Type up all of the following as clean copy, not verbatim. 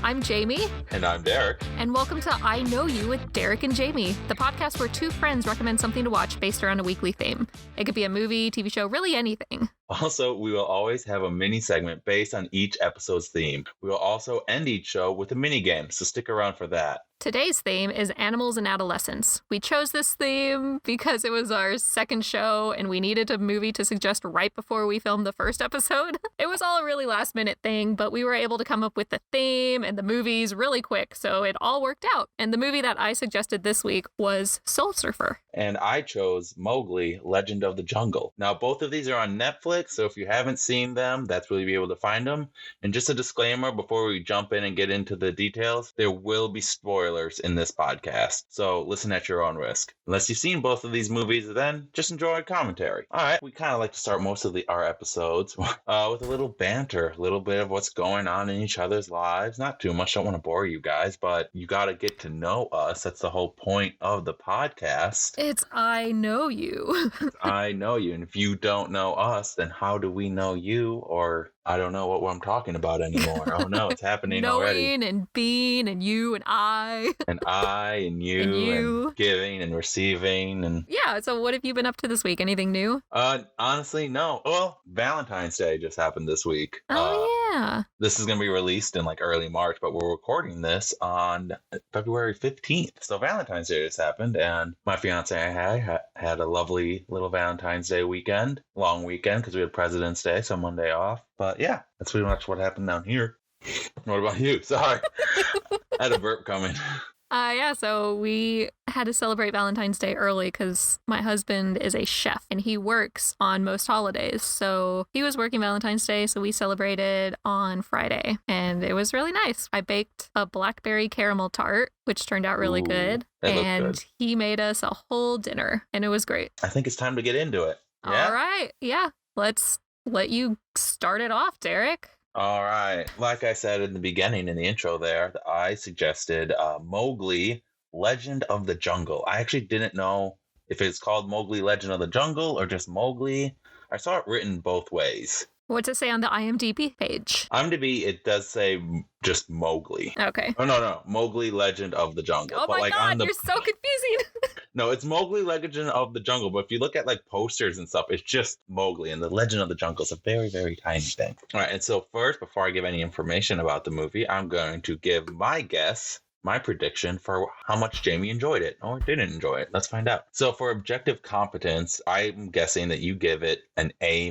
I'm Jamie. And I'm Derek. And welcome to I Know You with Derek and Jamie, the podcast where two friends recommend something to watch based around a weekly theme. It could be a movie, TV show, really anything. Also, we will always have a mini segment based on each episode's theme. We will also end each show with a mini game, so stick around for that. Today's theme is Animals and Adolescents. We chose this theme because it was our second show and we needed a movie to suggest right before we filmed the first episode. It was all a really last minute thing, but we were able to come up with the theme and the movies really quick, so it all worked out. And the movie that I suggested this week was Soul Surfer. And I chose Mowgli, Legend of the Jungle. Now, both of these are on Netflix, so if you haven't seen them, that's where you'll be able to find them. And just a disclaimer before we jump in and get into the details, there will be spoilers in this podcast, so listen at your own risk. Unless you've seen both of these movies, then just enjoy our commentary. All right, we kind of like to start most of our episodes with a little banter, a little bit of what's going on in each other's lives. Not too much, don't want to bore you guys, but you got to get to know us. That's the whole point of the podcast. It's I Know You. I know you, and if you don't know us, then how do we know you? Or I don't know what I'm talking about anymore. Oh no, it's happening already. Knowing and being and you and I. And I and you and giving and receiving and yeah. So what have you been up to this week? Anything new? Honestly, no. Well, Valentine's Day just happened this week. Oh yeah. This is gonna be released in like early March, but we're recording this on February 15th. So Valentine's Day just happened, and my fiance and I had a lovely little Valentine's Day weekend, long weekend because we had President's Day, so Monday off. But yeah, that's pretty much what happened down here. What about you? Sorry. I had a burp coming. Yeah, so we had to celebrate Valentine's Day early because my husband is a chef and he works on most holidays. So he was working Valentine's Day, so we celebrated on Friday and it was really nice. I baked a blackberry caramel tart, which turned out really good. And he made us a whole dinner and it was great. I think it's time to get into it. Yeah? All right. Yeah. Let's let you start it off, Derek. All right. Like I said in the beginning, in the intro there, I suggested Mowgli, Legend of the Jungle. I actually didn't know if it's called Mowgli, Legend of the Jungle or just Mowgli. I saw it written both ways. What's it say on the IMDb page? IMDb, it does say just Mowgli. Okay. Oh, no. Mowgli, Legend of the Jungle. Oh, my God, you're so confusing. No, it's Mowgli, Legend of the Jungle. But if you look at like posters and stuff, it's just Mowgli. And the Legend of the Jungle is a very, very tiny thing. All right. And so first, before I give any information about the movie, I'm going to give my guess, my prediction for how much Jamie enjoyed it or didn't enjoy it. Let's find out. So for objective competence, I'm guessing that you give it an A-.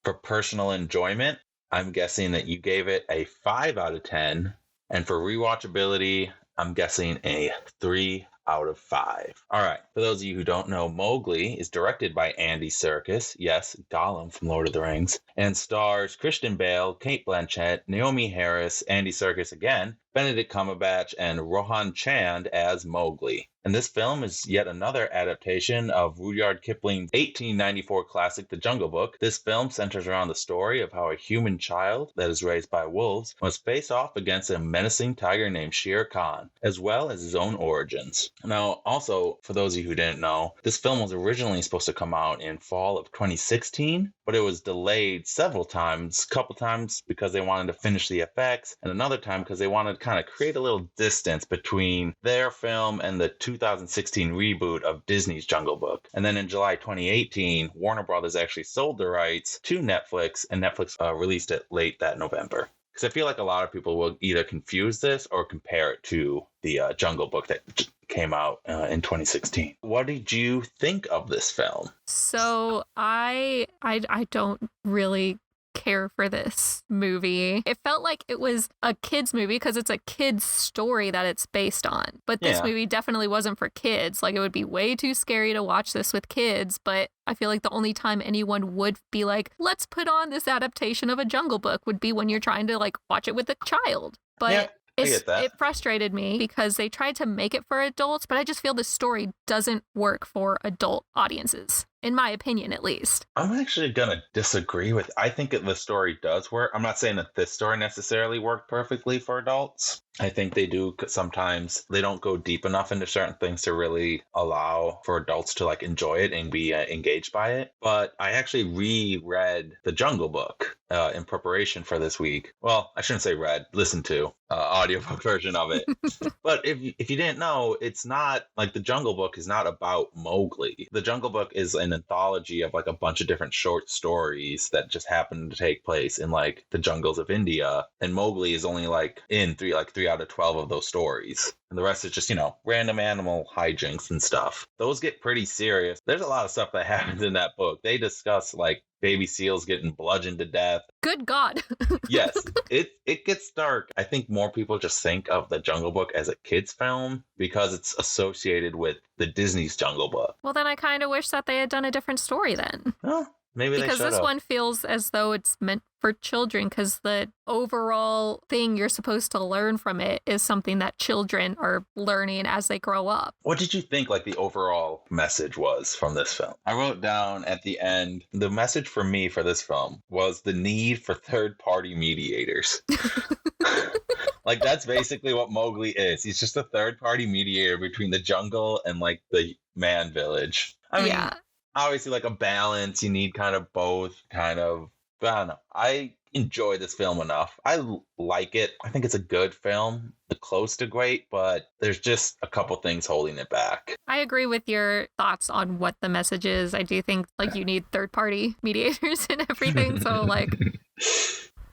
For personal enjoyment, I'm guessing that you gave it a 5 out of 10. And for rewatchability, I'm guessing a 3 out of 5. All right. For those of you who don't know, Mowgli is directed by Andy Serkis. Yes, Gollum from Lord of the Rings. And stars Christian Bale, Cate Blanchett, Naomi Harris, Andy Serkis again, Benedict Cumberbatch, and Rohan Chand as Mowgli. And this film is yet another adaptation of Rudyard Kipling's 1894 classic, The Jungle Book. This film centers around the story of how a human child that is raised by wolves must face off against a menacing tiger named Shere Khan, as well as his own origins. Now, also, for those of you who didn't know, this film was originally supposed to come out in fall of 2016, but it was delayed several times, a couple times because they wanted to finish the effects, and another time because they wanted to kind of create a little distance between their film and the 2016 reboot of Disney's Jungle Book. And then in July 2018, Warner Brothers actually sold the rights to Netflix, and Netflix released it late that November. Because I feel like a lot of people will either confuse this or compare it to the Jungle Book that came out in 2016. What did you think of this film? So I don't really care for this movie. It felt like it was a kid's movie because it's a kid's story that it's based on. But this movie definitely wasn't for kids. Like, it would be way too scary to watch this with kids. But I feel like the only time anyone would be like, let's put on this adaptation of a Jungle Book would be when you're trying to like watch it with a child. But it frustrated me because they tried to make it for adults, but I just feel the story doesn't work for adult audiences. in my opinion, at least. I'm actually going to disagree with. I think that the story does work. I'm not saying that this story necessarily worked perfectly for adults. I think they do sometimes. They don't go deep enough into certain things to really allow for adults to like enjoy it and be engaged by it. But I actually reread The Jungle Book in preparation for this week. Well, I shouldn't say read, listened to audiobook version of it. But if you didn't know, it's not like The Jungle Book is not about Mowgli. The Jungle Book is an anthology of like a bunch of different short stories that just happen to take place in like the jungles of India. And Mowgli is only like in three out of 12 of those stories. And the rest is just, random animal hijinks and stuff. Those get pretty serious. There's a lot of stuff that happens in that book. They discuss like baby seals getting bludgeoned to death. Good God. Yes, it gets dark. I think more people just think of The Jungle Book as a kid's film because it's associated with the Disney's Jungle Book. Well, then I kind of wish that they had done a different story then. Oh, maybe because this one feels as though it's meant for children because the overall thing you're supposed to learn from it is something that children are learning as they grow up. What did you think like the overall message was from this film? I wrote down at the end, the message for me for this film was the need for third-party mediators. Like that's basically what Mowgli is. He's just a third-party mediator between the jungle and like the man village. I mean, obviously like a balance. You need kind of both kind of. But I don't know. I enjoy this film enough. I like it. I think it's a good film. Close to great, but there's just a couple things holding it back. I agree with your thoughts on what the message is. I do think like you need third-party mediators and everything. So like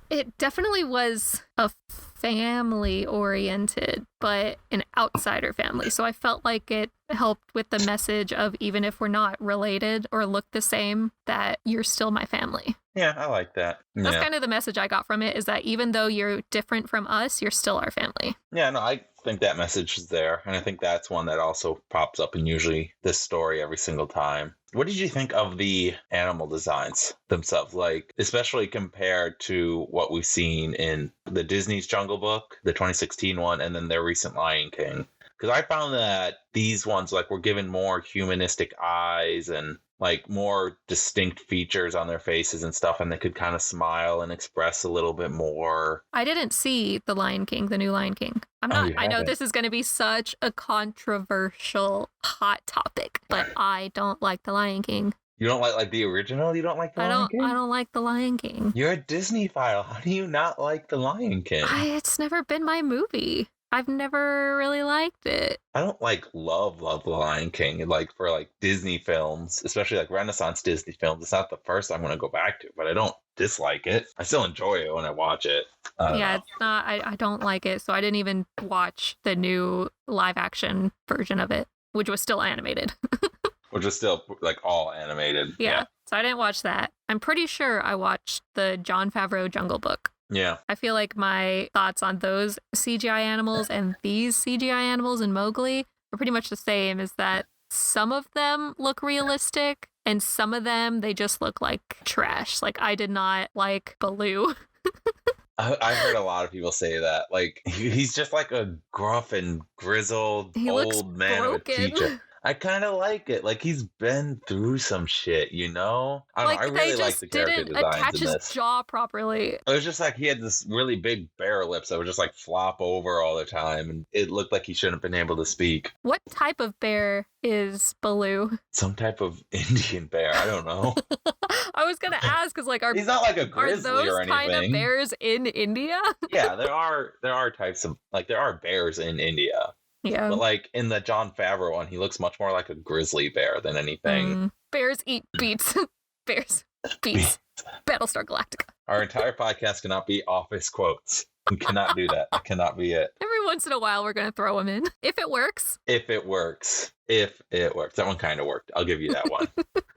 it definitely was a family-oriented, but an outsider family. So I felt like it helped with the message of even if we're not related or look the same, that you're still my family. Yeah, I like that. That's kind of the message I got from it, is that even though you're different from us, you're still our family. Yeah, no, I think that message is there. And I think that's one that also pops up in usually this story every single time. What did you think of the animal designs themselves? Like, especially compared to what we've seen in the Disney's Jungle Book, the 2016 one, and then their recent Lion King. Because I found that these ones like were given more humanistic eyes and like more distinct features on their faces and stuff, and they could kind of smile and express a little bit more. I didn't see the Lion King, the new Lion King. I know this is going to be such a controversial hot topic, but I don't like the Lion King. You don't like the original? You don't like the Lion King? I don't like the Lion King. You're a Disney file. How do you not like the Lion King? It's never been my movie. I've never really liked it. I don't love the Lion King. Like for like Disney films, especially like Renaissance Disney films, it's not the first I'm going to go back to, but I don't dislike it. I still enjoy it when I watch it. It's not. I don't like it, so I didn't even watch the new live action version of it, which was still animated. Which was still like all animated. Yeah. So I didn't watch that. I'm pretty sure I watched the Jon Favreau Jungle Book. Yeah. I feel like my thoughts on those CGI animals and these CGI animals in Mowgli are pretty much the same, is that some of them look realistic and some of them, they just look like trash. Like I did not like Baloo. I've heard a lot of people say that. Like he's just like a gruff and grizzled old man with a teacher. I kind of like it. Like he's been through some shit, I don't know. I really like the character designs in this. Attach his jaw properly. It was just like he had this really big bear lips that would just like flop over all the time, and it looked like he shouldn't have been able to speak. What type of bear is Baloo? Some type of Indian bear. I don't know. I was gonna ask, because like, he's not like a grizzly or anything. Are those kind of bears in India? Yeah, there are types of there are bears in India. Yeah. But like in the Jon Favreau one, he looks much more like a grizzly bear than anything. Bears eat beets. Bears beets. Battlestar Galactica. Our entire podcast cannot be Office quotes. We cannot do that. That cannot be it. Every once in a while, we're going to throw them in. If it works. If it works. If it works. That one kind of worked. I'll give you that one.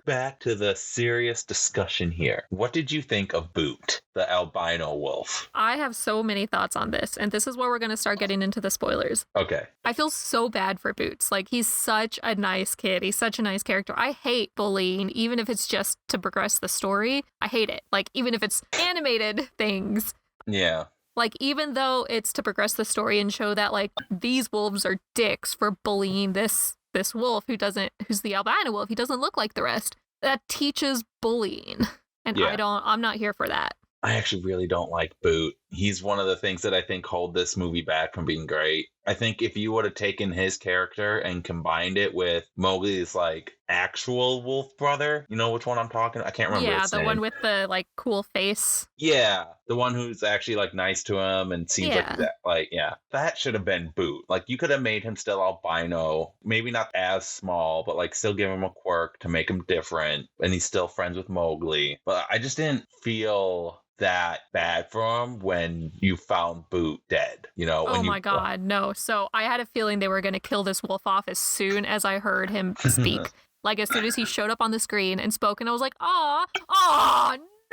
Back to the serious discussion here. What did you think of Boot, the albino wolf? I have so many thoughts on this, and this is where we're going to start getting into the spoilers. Okay. I feel so bad for Boots. Like, he's such a nice kid. He's such a nice character. I hate bullying, even if it's just to progress the story. I hate it. Like, even if it's animated things. Yeah. Like, even though it's to progress the story and show that, like, these wolves are dicks for bullying this wolf who's the albino wolf. He doesn't look like the rest. that teaches bullying. And I'm not here for that. I actually really don't like Boot. He's one of the things that I think hold this movie back from being great. I think if you would have taken his character and combined it with Mowgli's like actual wolf brother, you know which one I'm talking? I can't remember. Yeah, the one with the like cool face. Yeah, the one who's actually like nice to him and seems like that. Like, that should have been Boot. Like, you could have made him still albino, maybe not as small, but like still give him a quirk to make him different, and he's still friends with Mowgli. But I just didn't feel that bad for him when you found Boot dead, you know? Oh my God, no. So I had a feeling they were going to kill this wolf off as soon as I heard him speak. Like, as soon as he showed up on the screen and spoke, and I was like, aw,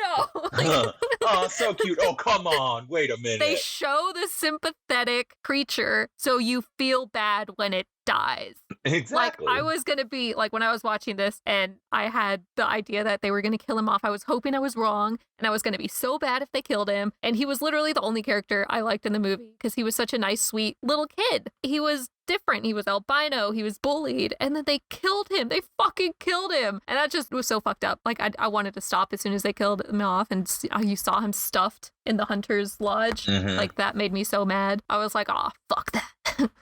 no. Like, oh, so cute. Oh, come on. Wait a minute. They show the sympathetic creature so you feel bad when it dies. Exactly. Like, I was going to be, like, when I was watching this and I had the idea that they were going to kill him off, I was hoping I was wrong, and I was going to be so bad if they killed him. And he was literally the only character I liked in the movie because he was such a nice, sweet little kid. He was different. He was albino. He was bullied. And then they killed him. They fucking killed him. And that just was so fucked up. Like, I wanted to stop as soon as they killed him off, and you saw him stuffed in the hunter's lodge. Like, that made me so mad. I was like, oh, fuck that.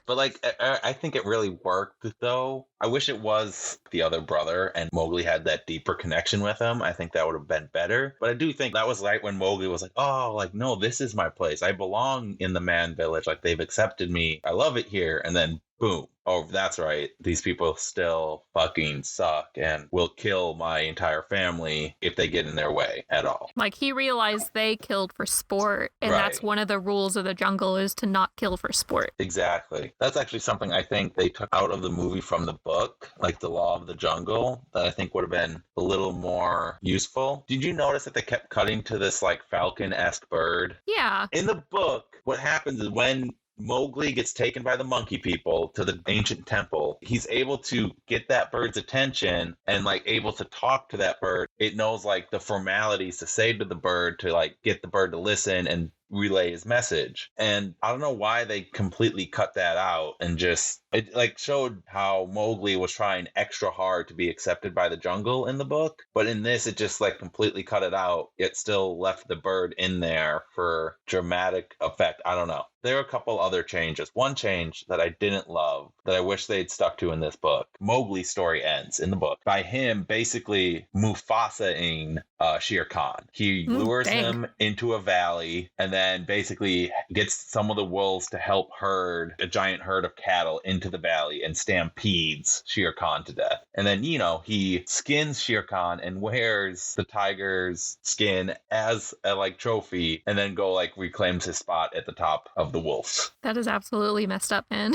But like, I think it really worked, though. I wish it was the other brother and Mowgli had that deeper connection with him. I think that would have been better. But I do think that was right when Mowgli was like, oh, like, no, this is my place. I belong in the man village. Like, they've accepted me. I love it here. And then boom. Oh, that's right. These people still fucking suck and will kill my entire family if they get in their way at all. Like, he realized they killed for sport, and that's one of the rules of the jungle, is to not kill for sport. Exactly. That's actually something I think they took out of the movie from the book, like the law of the jungle, that I think would have been a little more useful. Did you notice that they kept cutting to this like falcon-esque bird? Yeah. In the book, what happens is when Mowgli gets taken by the monkey people to the ancient temple, he's able to get that bird's attention and like able to talk to that bird. It knows like the formalities to say to the bird to like get the bird to listen and relay his message. And I don't know why they completely cut that out and just it like showed how Mowgli was trying extra hard to be accepted by the jungle in the book, but in this it just like completely cut it out. It still left the bird in there for dramatic effect. I don't know. There are a couple other changes. One change that I didn't love that I wish they'd stuck to in this book. Mowgli's story ends in the book by him basically Mufasa-ing Shere Khan. He lures him into a valley and then basically gets some of the wolves to help herd a giant herd of cattle into the valley and stampedes Shere Khan to death. And then, you know, he skins Shere Khan and wears the tiger's skin as a like trophy and then go like reclaims his spot at the top of the wolves. That is absolutely messed up, man.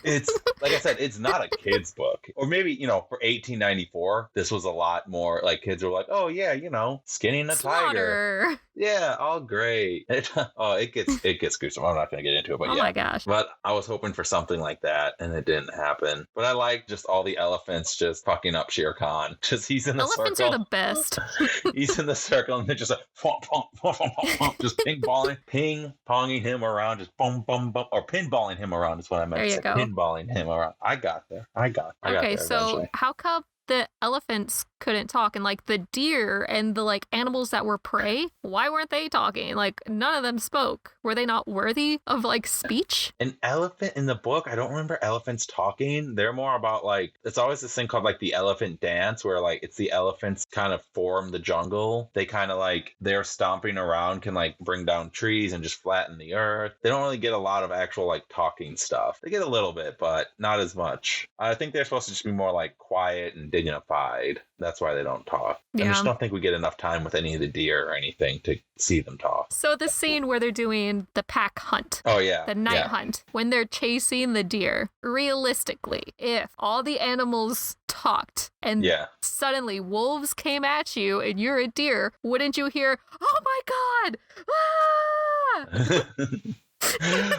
It's like I said, it's not a kid's book. Or maybe, you know, for 1894, this was a lot more like kids were like, oh yeah, you know, skinning a tiger. Yeah, all great. It gets gruesome. I'm not going to get into it, but oh my gosh. But I was hoping for something like that, and it didn't happen. But I like just all the elephants just fucking up Shere Khan. Just he's in the elephants circle. Elephants are the best. He's in the circle, and they're just like just ping-ponging him around, just boom, boom, boom, or pinballing him around is what I meant to say. Go. Pinballing him around. I got there. Okay, so eventually. How come the elephants couldn't talk, and like the deer and the like animals that were prey, why weren't they talking? Like, none of them spoke. Were they not worthy of like speech? An elephant in the book, I don't remember elephants talking. They're more about like, it's always this thing called like the elephant dance, where like it's the elephants kind of form the jungle. They kind of like, they're stomping around can like bring down trees and just flatten the earth. They don't really get a lot of actual like talking stuff. They get a little bit, but not as much. I think they're supposed to just be more like quiet and dignified. That's why they don't talk. Yeah. I just don't think we get enough time with any of the deer or anything to see them talk. So the scene where they're doing the pack hunt. Oh, yeah. The night hunt. When they're chasing the deer. Realistically, if all the animals talked and suddenly wolves came at you and you're a deer, wouldn't you hear, oh my God! Ah!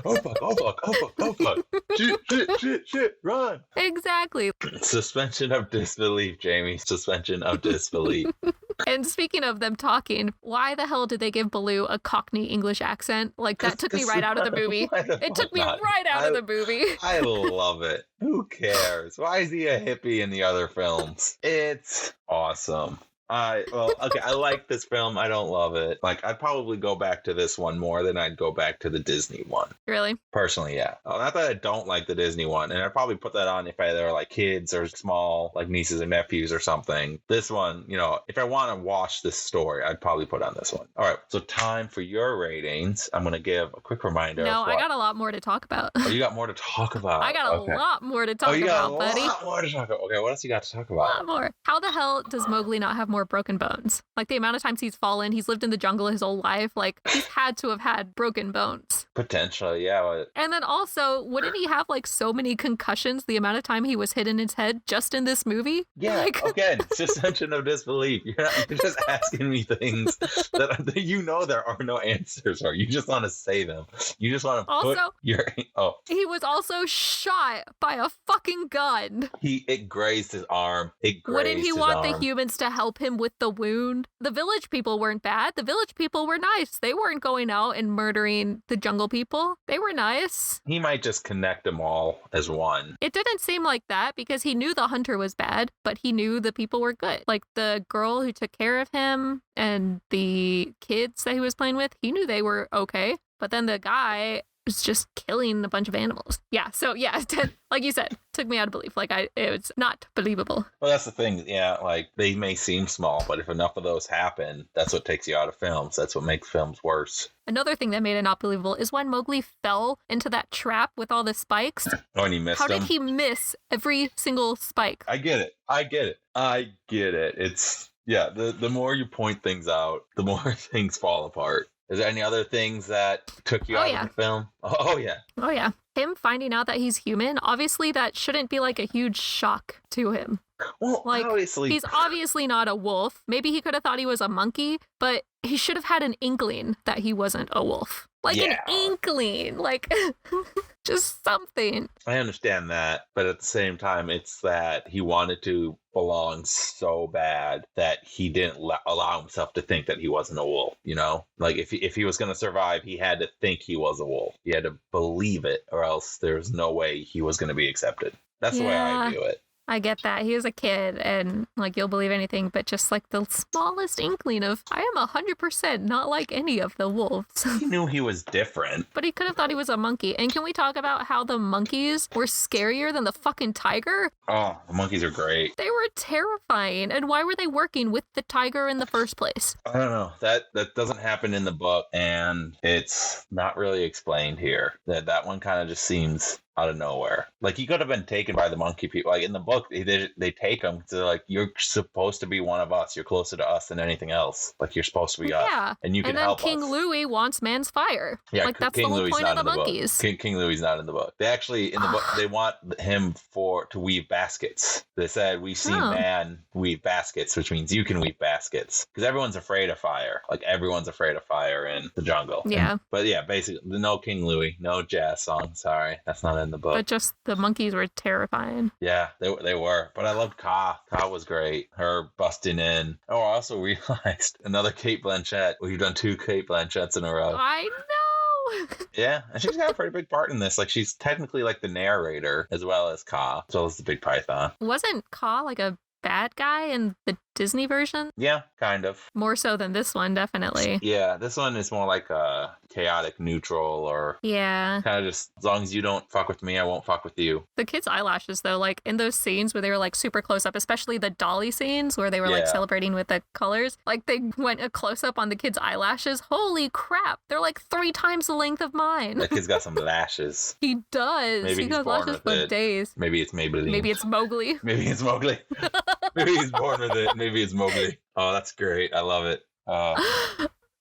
oh fuck, shit, run. Exactly. Suspension of disbelief, Jamie. Suspension of disbelief. And speaking of them talking, why the hell did they give Baloo a Cockney English accent? Like, that took me right out of the movie. It took me right out of the movie. I love it. Who cares? Why is he a hippie in the other films? It's awesome. awesome. I like this film. I don't love it. Like, I'd probably go back to this one more than I'd go back to the Disney one. Really? Personally, yeah. Not that I don't like the Disney one, and I'd probably put that on if there were like kids or small, like nieces and nephews or something. This one, if I want to watch this story, I'd probably put on this one. All right, so time for your ratings. I'm going to give a quick reminder. No, I got a lot more to talk about. Oh, you got more to talk about? I got a lot more to talk about, buddy. A lot more to talk about. Okay, what else you got to talk about? A lot more. How the hell does Mowgli not have more broken bones? Like, the amount of times he's fallen, he's lived in the jungle his whole life. Like, he's had to have had broken bones. Potentially, yeah. And then also, wouldn't he have like so many concussions the amount of time he was hit in his head just in this movie? Yeah, again, suspension of disbelief. You're just asking me things that there are no answers for. You just want to say them. You just want to put your... Oh. He was also shot by a fucking gun. It grazed his arm. Wouldn't he want the humans to help him with the wound? The village people weren't bad. The village people were nice. They weren't going out and murdering the jungle people. They were nice. He might just connect them all as one. It didn't seem like that because he knew the hunter was bad, but he knew the people were good. Like the girl who took care of him and the kids that he was playing with, he knew they were okay. But then the guy was just killing a bunch of animals. Yeah, so yeah, like you said, took me out of belief. Like it's not believable. Well, that's the thing. Yeah, like they may seem small, but if enough of those happen, that's what takes you out of films. That's what makes films worse. Another thing that made it not believable is when Mowgli fell into that trap with all the spikes. Oh, and he missed them? How did he miss every single spike? I get it. It's, yeah, the more you point things out, the more things fall apart. Is there any other things that took you out of the film? Oh, yeah. Oh, yeah. Him finding out that he's human, obviously that shouldn't be like a huge shock to him. Well, like, obviously. He's obviously not a wolf. Maybe he could have thought he was a monkey, but he should have had an inkling that he wasn't a wolf. Like an inkling. Like, just something. I understand that, but at the same time, it's that he wanted to belong so bad that he didn't allow himself to think that he wasn't a wolf, Like, if he was going to survive, he had to think he was a wolf. He had to believe it, or else there's no way he was going to be accepted. That's the way I view it. I get that. He was a kid and like you'll believe anything, but just like the smallest inkling of I am 100% not like any of the wolves. He knew he was different. But he could have thought he was a monkey. And can we talk about how the monkeys were scarier than the fucking tiger? Oh, the monkeys are great. They were terrifying. And why were they working with the tiger in the first place? I don't know. That doesn't happen in the book, and it's not really explained here. That one kind of just seems out of nowhere. Like, he could have been taken by the monkey people. Like, in the book, they take him to, like, you're supposed to be one of us. You're closer to us than anything else. Like, you're supposed to be us. And you can help us. And then King Louie wants man's fire. Yeah, like, that's King the whole Louie's point of the monkeys. King Louie's not in the book. They actually, in the book, they want him to weave baskets. They said, we've seen man weave baskets, which means you can weave baskets. Because everyone's afraid of fire. Like, everyone's afraid of fire in the jungle. Yeah. But yeah, basically, no King Louie, no jazz song. Sorry, that's not in the book. But just the monkeys were terrifying. Yeah, they were. But I loved Ka. Ka was great. Her busting in. Oh, I also realized another Cate Blanchett. We've done 2 Cate Blanchetts in a row. I know. Yeah, and she's got a pretty big part in this. Like, she's technically like the narrator as well as Ka, as well as the Big Python. Wasn't Ka like a bad guy in the Disney version? Yeah, kind of. More so than this one, definitely. Yeah, this one is more like a chaotic neutral, or kind of just, as long as you don't fuck with me, I won't fuck with you. The kids' eyelashes, though, like in those scenes where they were like super close up, especially the dolly scenes where they were like celebrating with the colors, like they went a close up on the kids' eyelashes. Holy crap, they're like 3 times the length of mine. The kid's got some lashes. He does. Maybe he got lashes for days. Maybe it's Maybelline. Maybe it's Mowgli. Maybe it's Mowgli. Maybe he's born with it. Maybe it's Mowgli. Oh, that's great. I love it.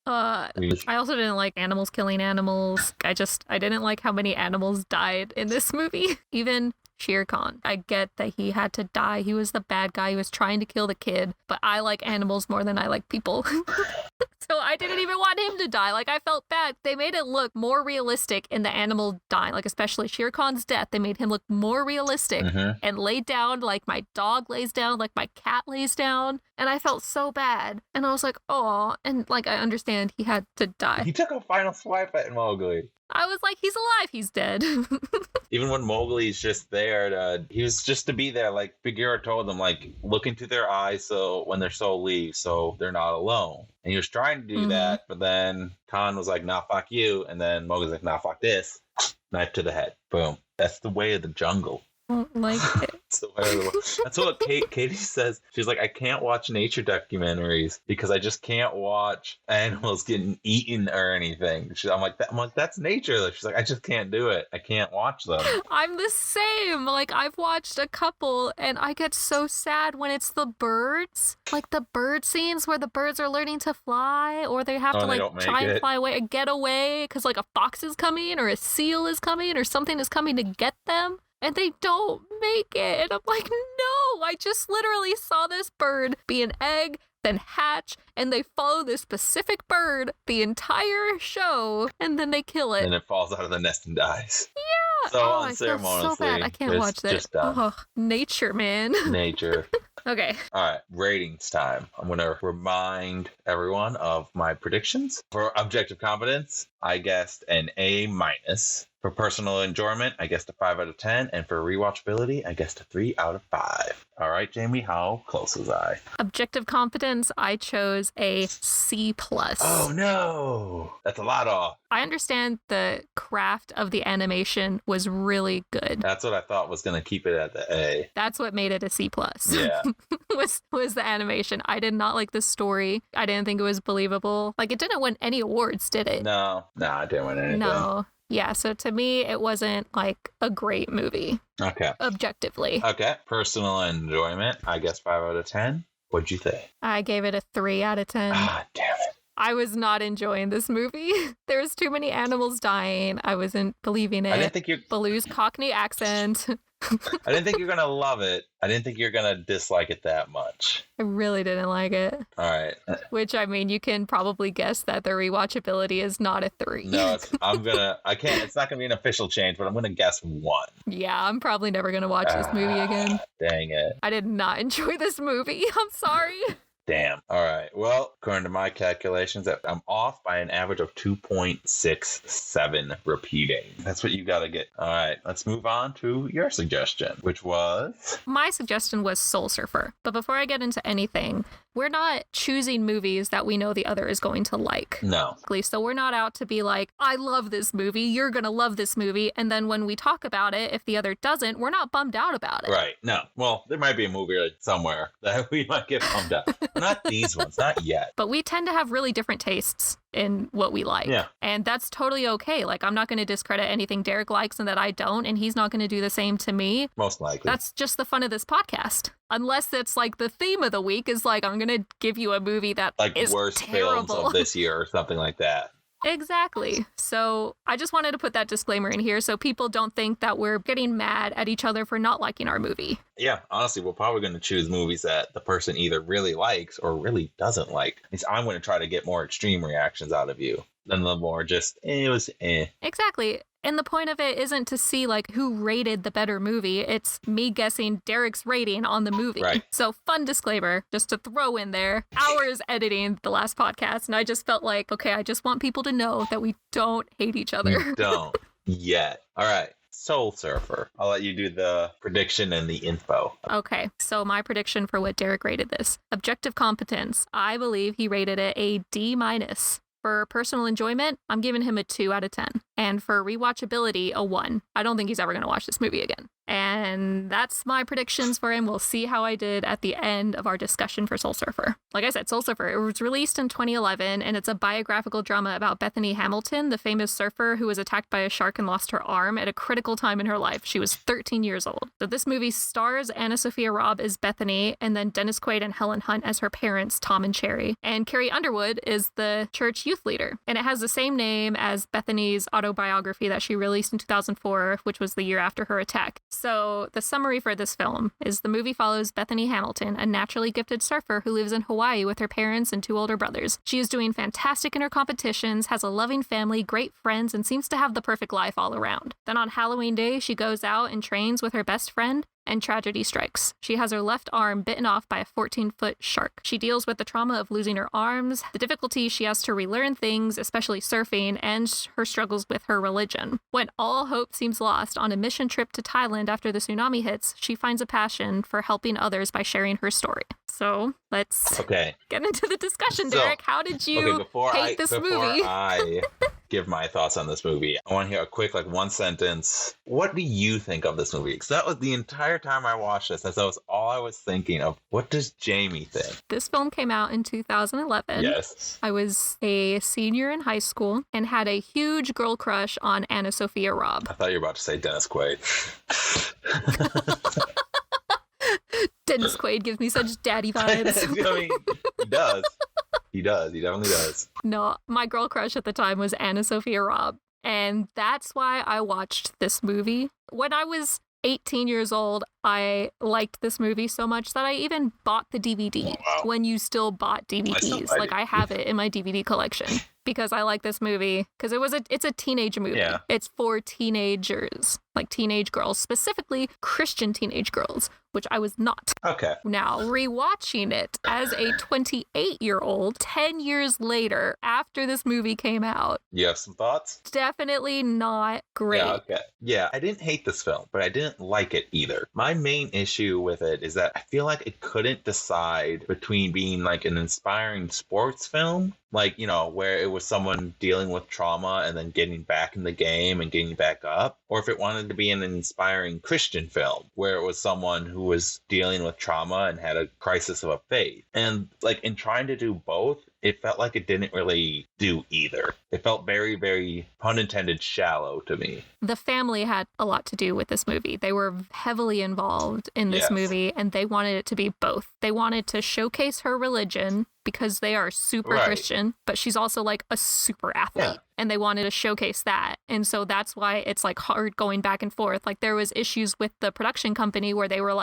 I also didn't like animals killing animals. I didn't like how many animals died in this movie. Even Shere Khan. I get that he had to die. He was the bad guy. He was trying to kill the kid. But I like animals more than I like people. So I didn't even want him to die. Like, I felt bad. They made it look more realistic in the animal dying. Like, especially Shere Khan's death. They made him look more realistic and laid down like my dog lays down, like my cat lays down. And I felt so bad. And I was like, oh. And, like, I understand he had to die. He took a final swipe at Mowgli. I was like, he's alive, he's dead. Even when Mowgli's just there he was just to be there, like Bagheera told them, like, look into their eyes so when their soul leaves, so they're not alone. And he was trying to do that, but then Khan was like, nah, fuck you. And then Mowgli's like, nah, fuck this. Knife to the head. Boom. That's the way of the jungle. Don't like it. That's what Katie says. She's like, I can't watch nature documentaries because I just can't watch animals getting eaten or anything. I'm like, that's nature. She's like, I just can't do it. I can't watch them. I'm the same. Like, I've watched a couple and I get so sad when it's the birds. Like the bird scenes where the birds are learning to fly, or they have to like try and fly away and get away because like a fox is coming or a seal is coming or something is coming to get them. And they don't make it. And I'm like, no, I just literally saw this bird be an egg, then hatch, and they follow this specific bird the entire show, and then they kill it. And it falls out of the nest and dies. Yeah. So unceremoniously. I feel so bad. I can't watch that. Nature, man. Nature. Okay. All right. Ratings time. I'm going to remind everyone of my predictions. For objective competence, I guessed an A-. For personal enjoyment, I guessed a 5 out of 10. And for rewatchability, I guessed a 3 out of 5. All right, Jamie, how close was I? Objective competence, I chose a C+. Oh, no. That's a lot off. I understand the craft of the animation was really good. That's what I thought was going to keep it at the A. That's what made it a C+. Yeah. was the animation. I did not like the story. I didn't think it was believable. Like, it didn't win any awards, did it? No, it didn't win anything. No. Yeah, so to me, it wasn't like a great movie. Okay. Objectively. Okay. Personal enjoyment, I guess 5 out of 10. What'd you think? I gave it a 3 out of 10. Ah, damn it. I was not enjoying this movie. There was too many animals dying. I wasn't believing it. I didn't think Baloo's Cockney accent. I didn't think you're going to love it. I didn't think you're going to dislike it that much. I really didn't like it. All right. Which, I mean, you can probably guess that the rewatchability is not a 3. No, it's not going to be an official change, but I'm going to guess 1. Yeah, I'm probably never going to watch this movie again. Dang it. I did not enjoy this movie. I'm sorry. Damn. All right. Well, according to my calculations, I'm off by an average of 2.67 repeating. That's what you got to get. All right. Let's move on to your suggestion, which was? My suggestion was Soul Surfer. But before I get into anything, we're not choosing movies that we know the other is going to like. No. So we're not out to be like, I love this movie, you're going to love this movie. And then when we talk about it, if the other doesn't, we're not bummed out about it. Right. No. Well, there might be a movie somewhere that we might get bummed out. Not these ones. Not yet. But we tend to have really different tastes in what we like. Yeah. And that's totally okay. Like, I'm not going to discredit anything Derek likes and that I don't, and he's not going to do the same to me. Most likely. That's just the fun of this podcast. Unless it's like the theme of the week is like, I'm going to give you a movie that like is worst terrible. films of this year or something like that. Exactly. So I just wanted to put that disclaimer in here so people don't think that we're getting mad at each other for not liking our movie. Yeah, honestly, we're probably going to choose movies that the person either really likes or really doesn't like. At least I'm going to try to get more extreme reactions out of you than the more just, it was eh. Exactly. And the point of it isn't to see like who rated the better movie. It's me guessing Derek's rating on the movie. Right. So fun disclaimer, just to throw in there, hours editing the last podcast. And I just felt like, okay, I just want people to know that we don't hate each other. We don't yet. All right. Soul Surfer. I'll let you do the prediction and the info. Okay, so my prediction for what Derek rated this. Objective competence. I believe he rated it a D-. For personal enjoyment, I'm giving him a 2 out of 10. And for rewatchability, a 1. I don't think he's ever going to watch this movie again. And that's my predictions for him. We'll see how I did at the end of our discussion for Soul Surfer. Like I said, Soul Surfer, it was released in 2011, and it's a biographical drama about Bethany Hamilton, the famous surfer who was attacked by a shark and lost her arm at a critical time in her life. She was 13 years old. So this movie stars Anna Sophia Robb as Bethany, and then Dennis Quaid and Helen Hunt as her parents, Tom and Cherry. And Carrie Underwood is the church youth leader. And it has the same name as Bethany's autobiography that she released in 2004, which was the year after her attack. So the summary for this film is the movie follows Bethany Hamilton, a naturally gifted surfer who lives in Hawaii with her parents and 2 older brothers. She is doing fantastic in her competitions, has a loving family, great friends, and seems to have the perfect life all around. Then on Halloween Day, she goes out and trains with her best friend, and tragedy strikes. She has her left arm bitten off by a 14-foot shark. She deals with the trauma of losing her arms, the difficulty she has to relearn things, especially surfing, and her struggles with her religion. When all hope seems lost on a mission trip to Thailand after the tsunami hits, she finds a passion for helping others by sharing her story. So let's get into the discussion, Derek. How did you hate this movie? Before I give my thoughts on this movie, I want to hear a quick, one sentence. What do you think of this movie? Because that was the entire time I watched this. That was all I was thinking of. What does Jamie think? This film came out in 2011. Yes. I was a senior in high school and had a huge girl crush on Anna Sophia Robb. I thought you were about to say Dennis Quaid. Dennis Quaid gives me such daddy vibes. I mean, he does. He definitely does. No, my girl crush at the time was Anna Sophia Robb. And that's why I watched this movie. When I was 18 years old, I liked this movie so much that I even bought the DVD when you still bought DVDs. I have it in my DVD collection because I like this movie because it's a teenage movie. Yeah. It's for teenagers, teenage girls, specifically Christian teenage girls, which I was not. Okay. Now, rewatching it as a 28-year-old, 10 years later, after this movie came out. You have some thoughts? Definitely not great. Yeah, okay. Yeah, I didn't hate this film, but I didn't like it either. My main issue with it is that I feel like it couldn't decide between being an inspiring sports film, where it was someone dealing with trauma and then getting back in the game and getting back up, or if it wanted to be an inspiring Christian film where it was someone who was dealing with trauma and had a crisis of a faith. And in trying to do both, it felt like it didn't really do either. It felt very, very, pun intended, shallow to me. The family had a lot to do with this movie. They were heavily involved in this movie, and they wanted it to be both. They wanted to showcase her religion because they are super Christian, but she's also a super athlete. Yeah. And they wanted to showcase that. And so that's why it's hard going back and forth. There was issues with the production company where they were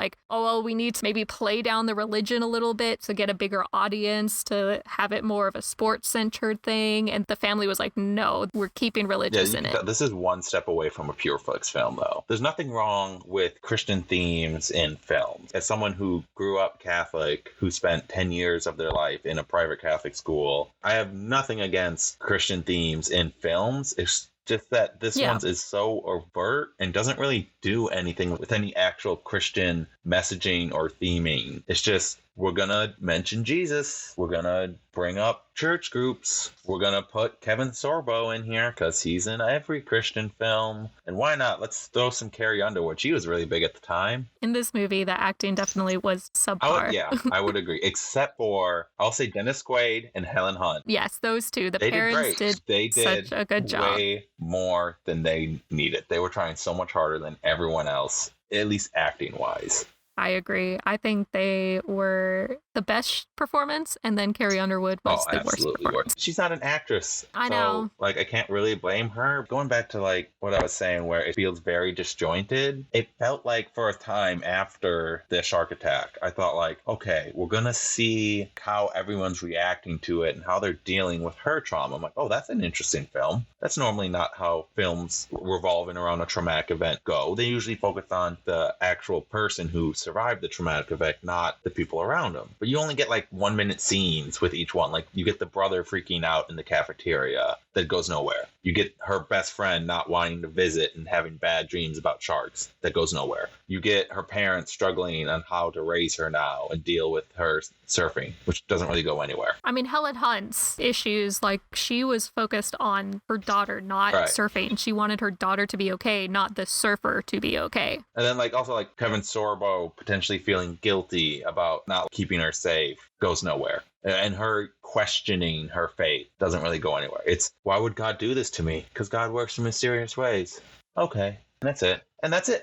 we need to maybe play down the religion a little bit to get a bigger audience, to have it more of a sports-centered thing. And the family was no, we're keeping religious in it. This is one step away from a pure flicks film, though. There's nothing wrong with Christian themes in films. As someone who grew up Catholic, who spent 10 years of their life in a private Catholic school, I have nothing against Christian themes in films. It's just that this one is so overt and doesn't really do anything with any actual Christian messaging or theming. It's just, we're going to mention Jesus. We're going to bring up church groups. We're going to put Kevin Sorbo in here because he's in every Christian film. And why not? Let's throw some Carrie Underwood. She was really big at the time. In this movie, the acting definitely was subpar. I would agree. Except for, I'll say Dennis Quaid and Helen Hunt. Yes, those two. The parents did such a good job. Way more than they needed. They were trying so much harder than everyone else, at least acting-wise. I agree. I think they were the best performance, and then Carrie Underwood was the worst performance. She's not an actress. I know. I can't really blame her. Going back to what I was saying, where it feels very disjointed, it felt like for a time after the shark attack, I thought okay, we're going to see how everyone's reacting to it and how they're dealing with her trauma. I'm oh, that's an interesting film. That's normally not how films revolving around a traumatic event go. They usually focus on the actual person who survived the traumatic event, not the people around them. But you only get 1 minute scenes with each one. You get the brother freaking out in the cafeteria that goes nowhere. You get her best friend not wanting to visit and having bad dreams about sharks. That goes nowhere. You get her parents struggling on how to raise her now and deal with her surfing, which doesn't really go anywhere. I mean, Helen Hunt's issues, she was focused on her daughter, not surfing. She wanted her daughter to be okay, not the surfer to be okay. And then also Kevin Sorbo potentially feeling guilty about not keeping her safe goes nowhere. And her questioning her faith doesn't really go anywhere. It's, why would God do this to me? Because God works in mysterious ways. Okay. And that's it.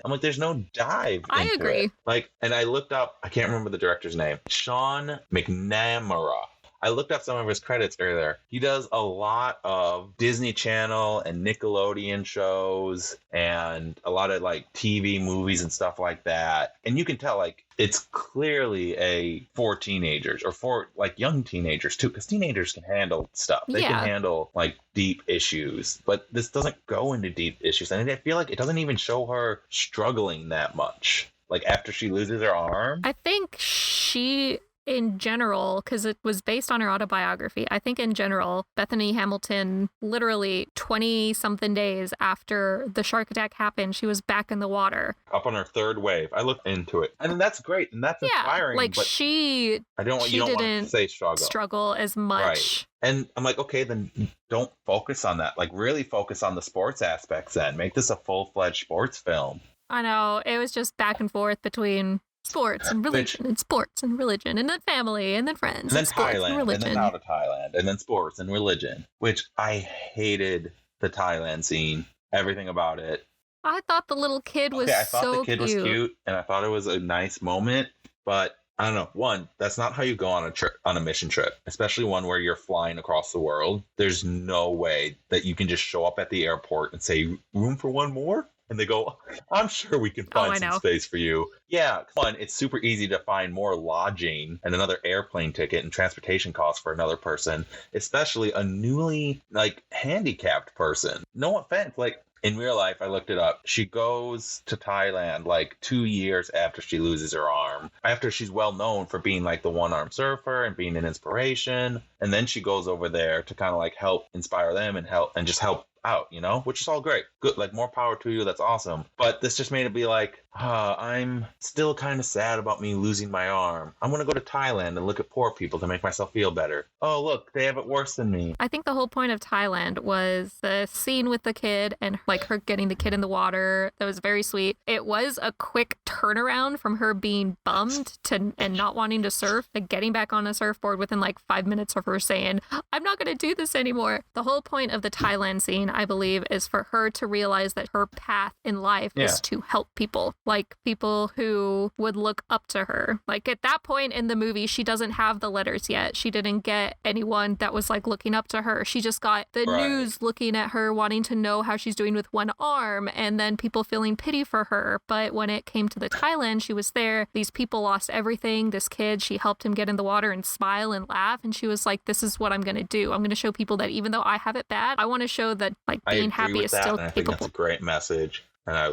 I'm there's no dive into I agree. it. And I looked up, I can't remember the director's name, Sean McNamara. I looked up some of his credits earlier. He does a lot of Disney Channel and Nickelodeon shows and a lot of TV movies and stuff like that. And you can tell it's clearly for teenagers or for young teenagers too, because teenagers can handle stuff. They can handle deep issues, but this doesn't go into deep issues. And I feel it doesn't even show her struggling that much. Like after she loses her arm? I think she, in general, because it was based on her autobiography, I think in general, Bethany Hamilton, literally 20 something days after the shark attack happened, she was back in the water. Up on her third wave. I looked into it. And that's great. And that's inspiring. Like but she I don't want, you don't want to say struggle as much. Right. And I'm like, okay, then don't focus on that. Like really focus on the sports aspects then. Make this a full-fledged sports film. I know. It was just back and forth between sports and religion and sports and religion and then family and then friends and then sports Thailand and religion. And then out of Thailand and then sports and religion, which I hated the Thailand scene, everything about it. I thought the little kid was I thought so the kid cute. was cute and I thought it was a nice moment, but I don't know. One, that's not how you go on a trip, on a mission trip, especially one where you're flying across the world. There's no way that you can just show up at the airport and say, room for one more? And they go, I'm sure we can find some space for you. Yeah, one, it's super easy to find more lodging and another airplane ticket and transportation costs for another person, especially a newly, handicapped person. No offense, in real life, I looked it up. She goes to Thailand 2 years after she loses her arm, after she's well known for being the one-armed surfer and being an inspiration. And then she goes over there to kind of help inspire them and just help out, which is all great. Good, more power to you. That's awesome. But this just made it be I'm still kind of sad about me losing my arm. I'm going to go to Thailand and look at poor people to make myself feel better. Oh, look, they have it worse than me. I think the whole point of Thailand was the scene with the kid and her getting the kid in the water. That was very sweet. It was a quick turnaround from her being bummed and not wanting to surf to getting back on a surfboard within 5 minutes of her saying, I'm not going to do this anymore. The whole point of the Thailand scene, I believe, is for her to realize that her path in life is to help people. People who would look up to her. At that point in the movie, she doesn't have the letters yet. She didn't get anyone that was looking up to her. She just got the news looking at her, wanting to know how she's doing with one arm, and then people feeling pity for her. But when it came to the Thailand, she was there. These people lost everything. This kid, she helped him get in the water and smile and laugh. And she was like, this is what I'm going to do. I'm going to show people that even though I have it bad, I want to show that being happy is still capable. I think that's a great message. And I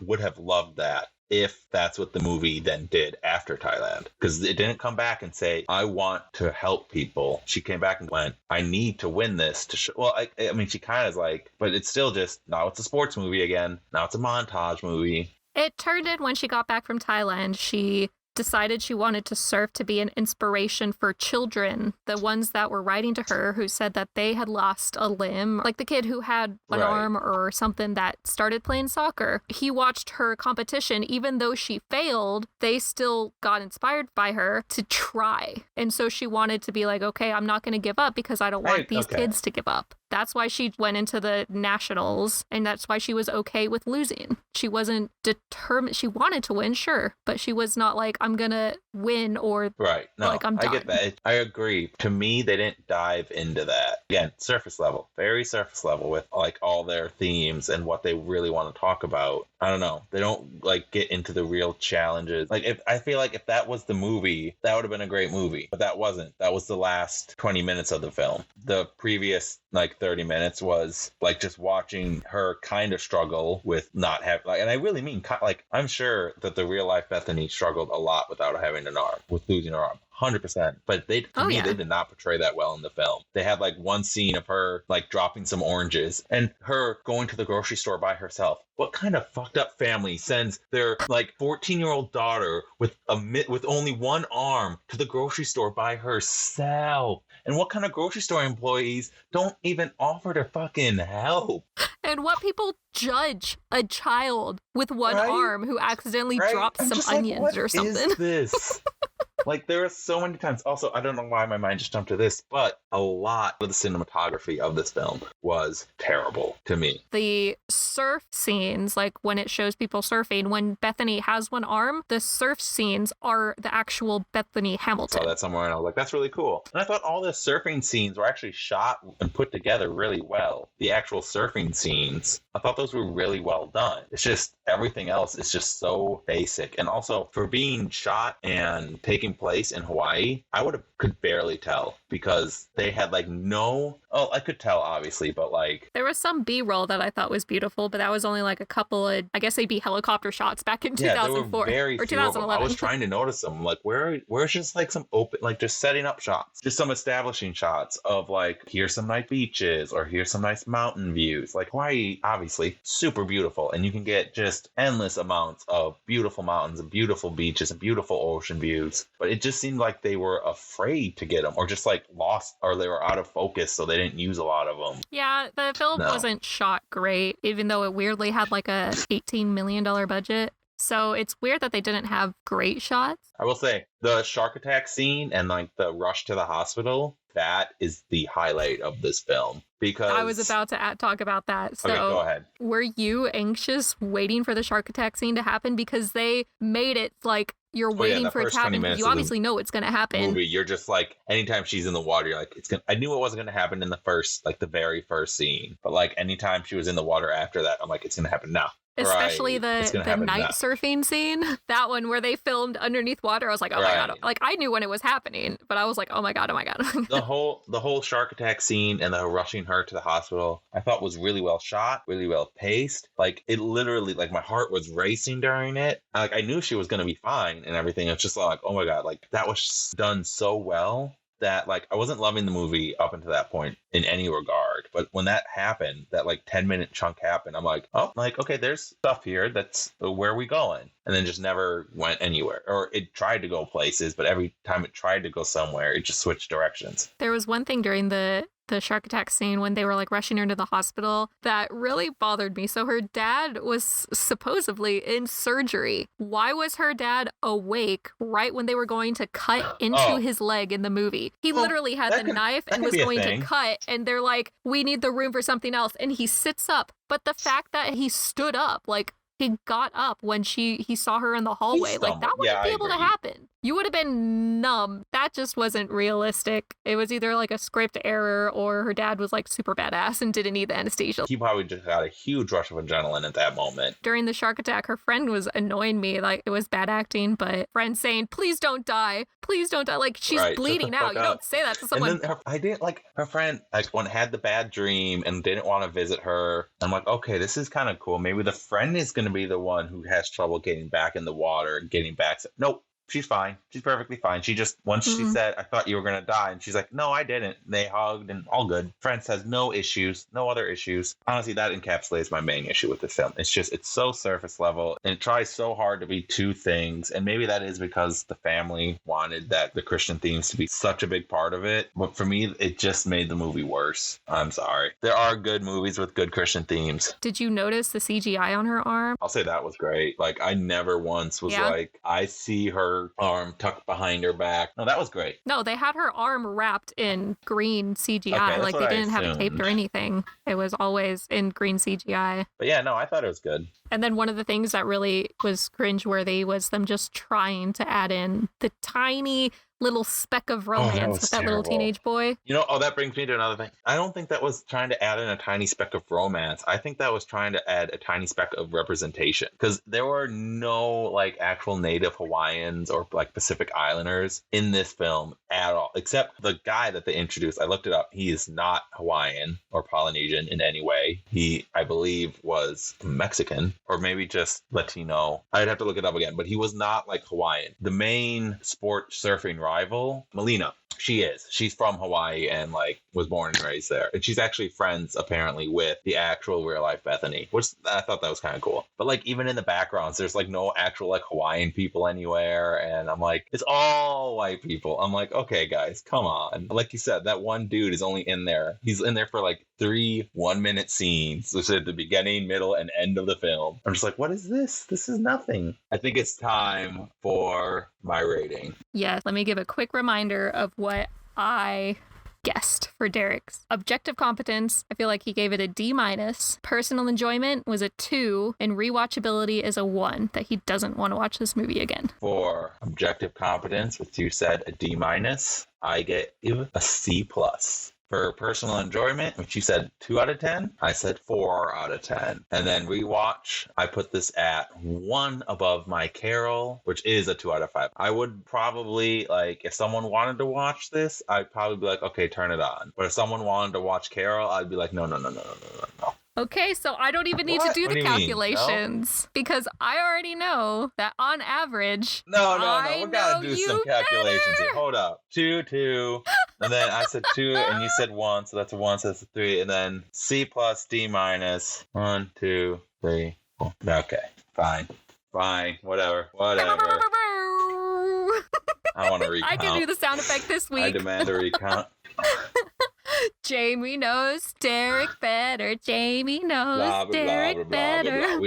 would have loved that if that's what the movie then did after Thailand. Because it didn't come back and say, I want to help people. She came back and went, I need to win this to show. Well, I mean, she kind of but it's still just, now it's a sports movie again. Now it's a montage movie. It turned in when she got back from Thailand. She decided she wanted to surf to be an inspiration for children, the ones that were writing to her who said that they had lost a limb, like the kid who had an arm or something that started playing soccer. He watched her competition. Even though she failed, they still got inspired by her to try. And so she wanted to be okay, I'm not going to give up because I don't want these kids to give up. That's why she went into the nationals, and that's why she was okay with losing. She wasn't determined. She wanted to win, sure, but she was not I'm gonna win or No, I'm done. I get that. I agree. To me, they didn't dive into that. Again, surface level, very surface level with all their themes and what they really want to talk about. I don't know. They don't get into the real challenges. I feel if that was the movie, that would have been a great movie, but that wasn't. That was the last 20 minutes of the film. The previous 30 minutes was just watching her kind of struggle with not having and I really mean I'm sure that the real life Bethany struggled a lot without having an arm, with losing her arm. 100%. But they did not portray that well in the film. They had one scene of her dropping some oranges and her going to the grocery store by herself. What kind of fucked up family sends their 14-year-old daughter with only one arm to the grocery store by herself? And what kind of grocery store employees don't even offer to fucking help? And what people judge a child with one arm who accidentally drops some onions or something? What is this? There are so many times. Also, I don't know why my mind just jumped to this, but a lot of the cinematography of this film was terrible to me. The surf scenes, when it shows people surfing, when Bethany has one arm, the surf scenes are the actual Bethany Hamilton. I saw that somewhere and I was like, that's really cool. And I thought all the surfing scenes were actually shot and put together really well. The actual surfing scenes, I thought those were really well done. It's just everything else is just so basic. And also for being shot and taking place in Hawaii, could barely tell because they had like I could tell obviously, but like there was some B-roll that I thought was beautiful, but that was only like a couple of, I guess they'd be helicopter shots back in 2004 there were very or few of them. 2011. I was trying to notice them. Like where's just like some open, like just setting up shots, just some establishing shots of like, here's some nice beaches or here's some nice mountain views. Like Hawaii, obviously super beautiful, and you can get just endless amounts of beautiful mountains and beautiful beaches and beautiful ocean views. But it just seemed like they were afraid to get them, or just like lost, or they were out of focus, so they didn't use a lot of them. Yeah, the film wasn't shot great, even though it weirdly had like a $18 million budget. So it's weird that they didn't have great shots. I will say the shark attack scene and like the rush to the hospital, that is the highlight of this film. Because I was about to talk about that. So okay, go ahead. Were you anxious waiting for the shark attack scene to happen? Because they made it like you're waiting for it to happen. You obviously know it's going to happen. Movie, you're just like, anytime she's in the water, you're like, I knew it wasn't going to happen in the very first scene. But like anytime she was in the water after that, I'm like, it's going to happen now. Especially the night surfing scene, that one where they filmed underneath water. I was like, oh my God. Like I knew when it was happening, but I was like, oh my God. The whole shark attack scene and the rushing her to the hospital, I thought was really well shot, really well paced. Like it literally, like my heart was racing during it. Like I knew she was going to be fine and everything. It's just like, oh my God, like that was done so well that like I wasn't loving the movie up until that point in any regard. But when that happened, that like 10-minute chunk happened, I'm like, oh, like, okay, there's stuff here. That's where are we going? And then just never went anywhere. Or it tried to go places, but every time it tried to go somewhere, it just switched directions. There was one thing during the shark attack scene when they were like rushing her to the hospital that really bothered me. So her dad was supposedly in surgery. Why was her dad awake right when they were going to cut into his leg in the movie? He literally had the knife and was going to cut, and they're like, we need the room for something else. And he sits up. But the fact that he stood up, like he got up when he saw her in the hallway, like that wouldn't be able to happen. You would have been numb. That just wasn't realistic. It was either like a script error or her dad was like super badass and didn't need the anesthesia. He probably just got a huge rush of adrenaline at that moment. During the shark attack, her friend was annoying me. Like it was bad acting, but friend saying, please don't die. Please don't die. Like she's bleeding out. You don't say that to someone. And then I didn't like her friend, like when had the bad dream and didn't want to visit her. I'm like, okay, this is kind of cool. Maybe the friend is going to be the one who has trouble getting back in the water and getting back. Nope. She's fine. She's perfectly fine. She just, once she said, I thought you were going to die. And she's like, no, I didn't. They hugged and all good. Friend says no issues, no other issues. Honestly, that encapsulates my main issue with this film. It's just, it's so surface level and it tries so hard to be two things. And maybe that is because the family wanted the Christian themes to be such a big part of it. But for me, it just made the movie worse. I'm sorry. There are good movies with good Christian themes. Did you notice the CGI on her arm? I'll say that was great. Like, I never once was like, I see her arm tucked behind her back. No, that was great. No, they had her arm wrapped in green CGI. Okay, like they didn't have it taped or anything. It was always in green CGI. But yeah, no, I thought it was good. And then one of the things that really was cringeworthy was them just trying to add in the tiny little speck of romance with that little teenage boy. You know, that brings me to another thing. I don't think that was trying to add in a tiny speck of romance. I think that was trying to add a tiny speck of representation, because there were no like actual native Hawaiians or like Pacific Islanders in this film at all, except the guy that they introduced. I looked it up. He is not Hawaiian or Polynesian in any way. He, I believe, was Mexican or maybe just Latino. I'd have to look it up again, but he was not like Hawaiian. The main sport surfing rival, Melina, she's from Hawaii and like was born and raised there, and she's actually friends apparently with the actual real life Bethany, which I thought that was kind of cool. But like even in the backgrounds there's like no actual like Hawaiian people anywhere, and I'm like, it's all white people. I'm like, okay guys, come on. Like you said, that one dude is only in there, he's in there for like 3 1-minute scenes, which is at the beginning, middle, and end of the film. I'm just like, what is this? This is nothing. I think it's time for my rating. Yes, let me give a quick reminder of what I guessed for Derek's objective competence. I feel like he gave it a D-. Personal enjoyment was a 2, and rewatchability is a 1, that he doesn't want to watch this movie again. For objective competence, which you said a D-, I give a C+. for personal enjoyment, which you said 2 out of 10. I said 4 out of 10. And then rewatch, I put this at 1 above my Carol, which is a 2 out of 5. I would probably, like, if someone wanted to watch this, I'd probably be like, okay, turn it on. But if someone wanted to watch Carol, I'd be like, no. Okay, so I don't even need to do the calculations because I already know that on average. No. We gotta do some calculations here. Hold up. 2, and then I said 2, and you said 1, so that's a 1, so that's a 3, and then C plus D minus 1, 2, 3, 4. Okay, fine, whatever. I want to recount. I can do the sound effect this week. I demand a recount. Jamie knows Derek better. Jamie knows Derek better.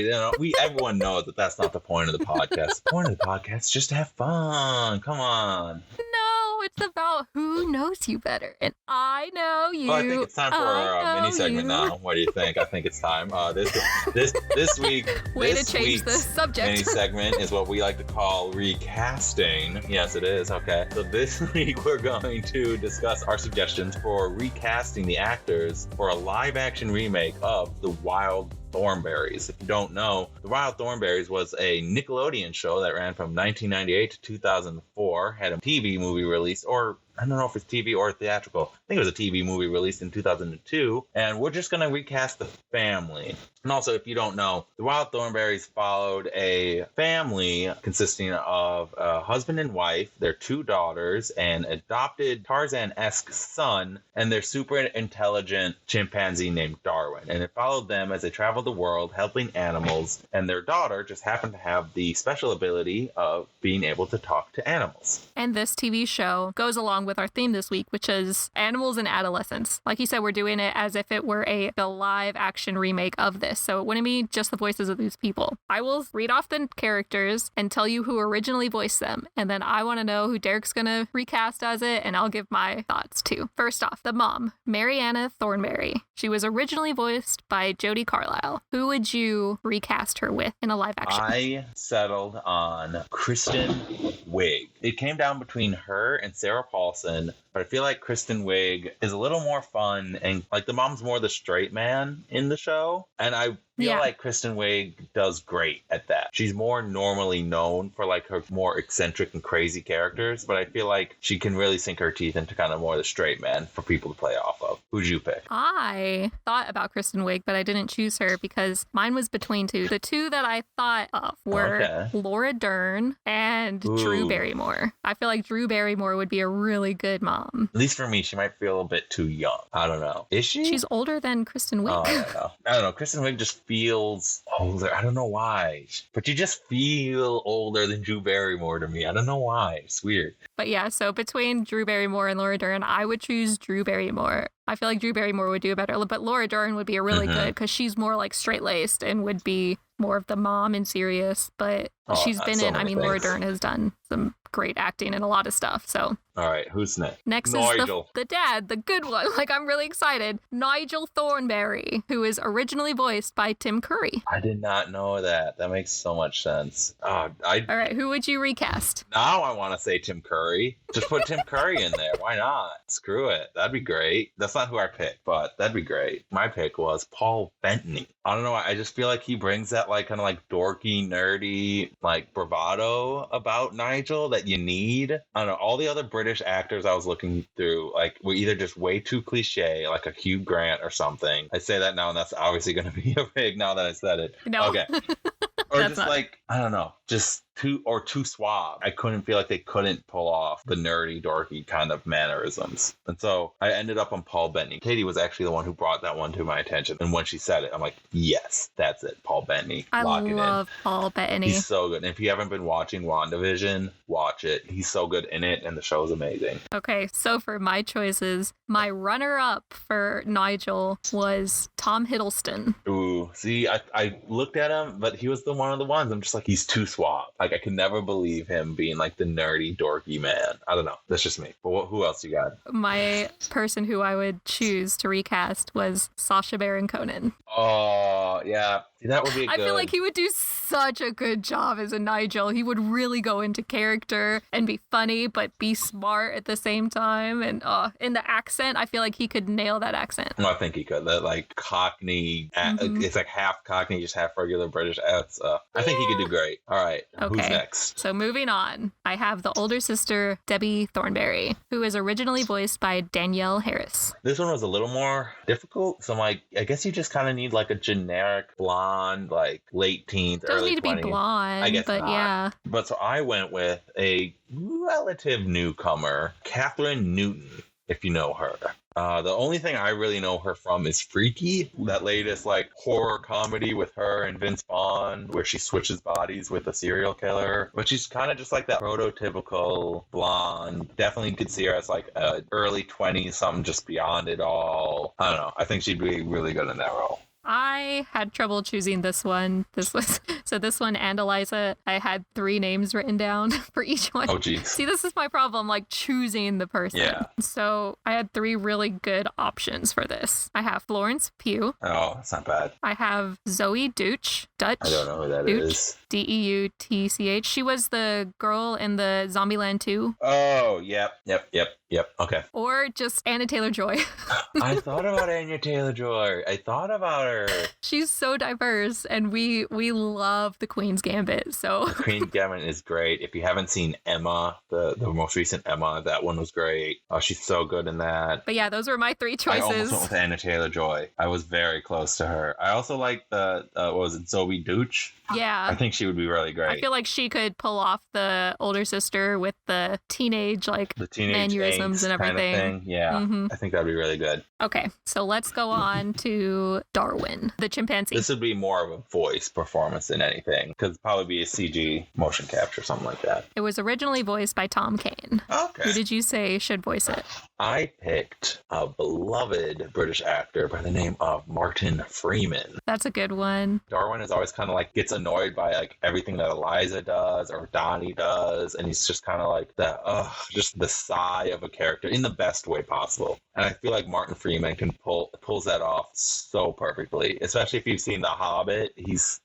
Everyone knows that that's not the point of the podcast. The point of the podcast is just to have fun. Come on. No, it's about who knows you better, and I know you. Well, I think it's time for our mini segment now. What do you think? I think it's time. This week. Way to change the subject. Mini segment is what we like to call recasting. Yes, it is. Okay. So this week we're going to discuss our suggestions for recasting the actors for a live-action remake of The Wild Thornberrys. If you don't know, The Wild Thornberrys was a Nickelodeon show that ran from 1998 to 2004, had a TV movie release, or I don't know if it's TV or theatrical. I think it was a TV movie released in 2002, and we're just going to recast the family. And also, if you don't know, The Wild Thornberrys followed a family consisting of a husband and wife, their 2 daughters, an adopted Tarzan-esque son, and their super intelligent chimpanzee named Darwin. And it followed them as they traveled the world helping animals, and their daughter just happened to have the special ability of being able to talk to animals. And this TV show goes along with our theme this week, which is animals and adolescents. Like you said, we're doing it as if it were the live action remake of this. So it wouldn't be just the voices of these people. I will read off the characters and tell you who originally voiced them. And then I want to know who Derek's going to recast as it, and I'll give my thoughts too. First off, the mom, Mariana Thornberry. She was originally voiced by Jodie Carlisle. Who would you recast her with in a live action? I settled on Kristen Wiig. It came down between her and Sarah Paulson, but I feel like Kristen Wiig is a little more fun, and like the mom's more the straight man in the show, and I feel like Kristen Wiig does great at that. She's more normally known for like her more eccentric and crazy characters, but I feel like she can really sink her teeth into kind of more the straight man for people to play off of. Who'd you pick? I thought about Kristen Wiig, but I didn't choose her because mine was between 2. The 2 that I thought of were Laura Dern and Drew Barrymore. I feel like Drew Barrymore would be a really good mom. At least for me, she might feel a bit too young. I don't know. Is she? She's older than Kristen Wiig. Oh, I don't know. Kristen Wiig just feels older. I don't know why. But you just feel older than Drew Barrymore to me. I don't know why. It's weird. But yeah, so between Drew Barrymore and Laura Dern, I would choose Drew Barrymore. I feel like Drew Barrymore would do better, but Laura Dern would be a really good because she's more like straight-laced and would be more of the mom and serious, but she's been in, Laura Dern has done some great acting and a lot of stuff, so. All right, who's next? Next Nigel. Is the dad, the good one. Like, I'm really excited. Nigel Thornberry, who is originally voiced by Tim Curry. I did not know that. That makes so much sense. All right, who would you recast? Now I want to say Tim Curry. Just put Tim Curry in there. Why not? Screw it. That'd be great. That's not who I picked, but that'd be great. My pick was Paul Bettany. I don't know. I just feel like he brings that like kind of like dorky, nerdy, like bravado about Nigel that you need. I don't know. All the other British actors I was looking through, like, were either just way too cliche, like a Hugh Grant or something. I say that now, and that's obviously going to be a pig now that I said it. No. Okay. Or just like, I don't know, just too suave. I couldn't feel like they couldn't pull off the nerdy, dorky kind of mannerisms. And so I ended up on Paul Bettany. Katie was actually the one who brought that one to my attention. And when she said it, I'm like, yes, that's it. Paul Bettany. I love Paul Bettany. He's so good. And if you haven't been watching WandaVision, watch it. He's so good in it, and the show is amazing. Okay, so for my choices, my runner-up for Nigel was Tom Hiddleston. Ooh, see, I looked at him, but he was one of the ones. I'm just like, he's too suave. Like, I could never believe him being like the nerdy, dorky man. I don't know. That's just me. But who else you got? My person who I would choose to recast was Sacha Baron Cohen. Oh, yeah. See, that would be I feel like he would do such a good job as a Nigel. He would really go into character and be funny, but be smart at the same time. And in the accent, I feel like he could nail that accent. No, I think he could. That like Cockney, it's like half Cockney, just half regular British. I think he could do great. All right, Okay. Who's next? So moving on, I have the older sister, Debbie Thornberry, who is originally voiced by Danielle Harris. This one was a little more difficult. So I'm like, I guess you just kind of need like a generic blonde, like late teens, Doesn't early need to 20s. be blonde, I guess but not. yeah. But so I went with a relative newcomer, Catherine Newton, if you know her. The only thing I really know her from is Freaky, that latest like horror comedy with her and Vince Vaughn, where she switches bodies with a serial killer. But she's kind of just like that prototypical blonde. Definitely could see her as like early 20s, something just beyond it all. I don't know. I think she'd be really good in that role. I had trouble choosing this one. This one and Eliza, I had 3 names written down for each one. Oh, geez. See, this is my problem, like choosing the person. Yeah. So I had 3 really good options for this. I have Florence Pugh. Oh, that's not bad. I have Zoe Deutch. Dutch. I don't know who that Deutch, is. Deutch. She was the girl in the Zombieland 2. Oh, yep. Okay. Or just Anna Taylor-Joy. I thought about Anya Taylor-Joy. I thought about her. She's so diverse, and we love the Queen's Gambit. So The Queen's Gambit is great. If you haven't seen Emma, the most recent Emma, that one was great. Oh, she's so good in that. But yeah, those were my 3 choices. I almost went with Anna Taylor-Joy. I was very close to her. I also like the what was it, Zoe Deutch? Yeah. I think she would be really great. I feel like she could pull off the older sister with the teenage mannerisms and everything. Kind of thing. Yeah. I think that'd be really good. Okay, so let's go on to Darwin, the chimpanzee. This would be more of a voice performance than anything, because it'd probably be a CG motion capture, something like that. It was originally voiced by Tom Kane. Okay. Who did you say should voice it? I picked a beloved British actor by the name of Martin Freeman. That's a good one. Darwin is always kind of like gets annoyed by like everything that Eliza does or Donnie does, and he's just kind of like that, just the sigh of a character in the best way possible. And I feel like Martin Freeman can pulls that off so perfectly, especially if you've seen The Hobbit.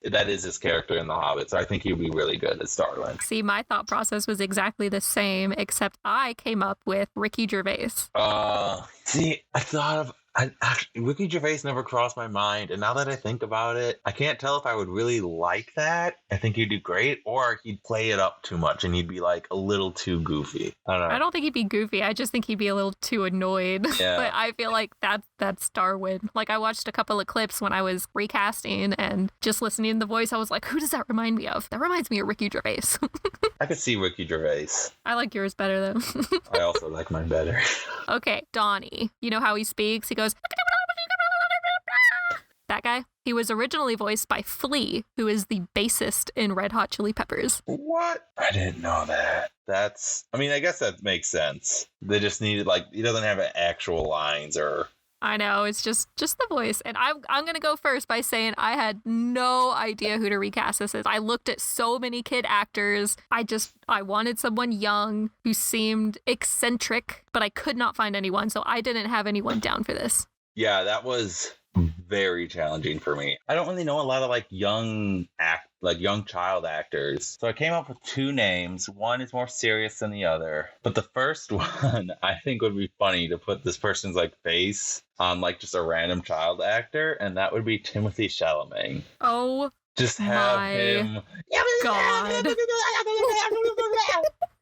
That is his character in The Hobbit, so I think he'd be really good as Darwin. See, my thought process was exactly the same, except I came up with Ricky Gervais. See, Ricky Gervais never crossed my mind, and now that I think about it, I can't tell if I would really like that. I think he'd do great, or he'd play it up too much and he'd be like a little too goofy. I don't know. I don't think he'd be goofy. I just think he'd be a little too annoyed. Yeah. But I feel like that's Darwin. Like, I watched a couple of clips when I was recasting and just listening to the voice, I was like, who does that remind me of? That reminds me of Ricky Gervais. I could see Ricky Gervais. I like yours better, though. I also like mine better. Okay, Donnie. You know how he speaks? He goes... That guy? He was originally voiced by Flea, who is the bassist in Red Hot Chili Peppers. What? I didn't know that. I guess that makes sense. They just needed, he doesn't have actual lines or... I know, it's just the voice. And I'm going to go first by saying I had no idea who to recast this as. I looked at so many kid actors. I wanted someone young who seemed eccentric, but I could not find anyone, so I didn't have anyone down for this. Yeah, that was very challenging for me. I don't really know a lot of young child actors. So I came up with 2 names. One is more serious than the other. But the first one I think would be funny to put this person's face on just a random child actor, and that would be Timothy Chalamet. Oh, just have him. God.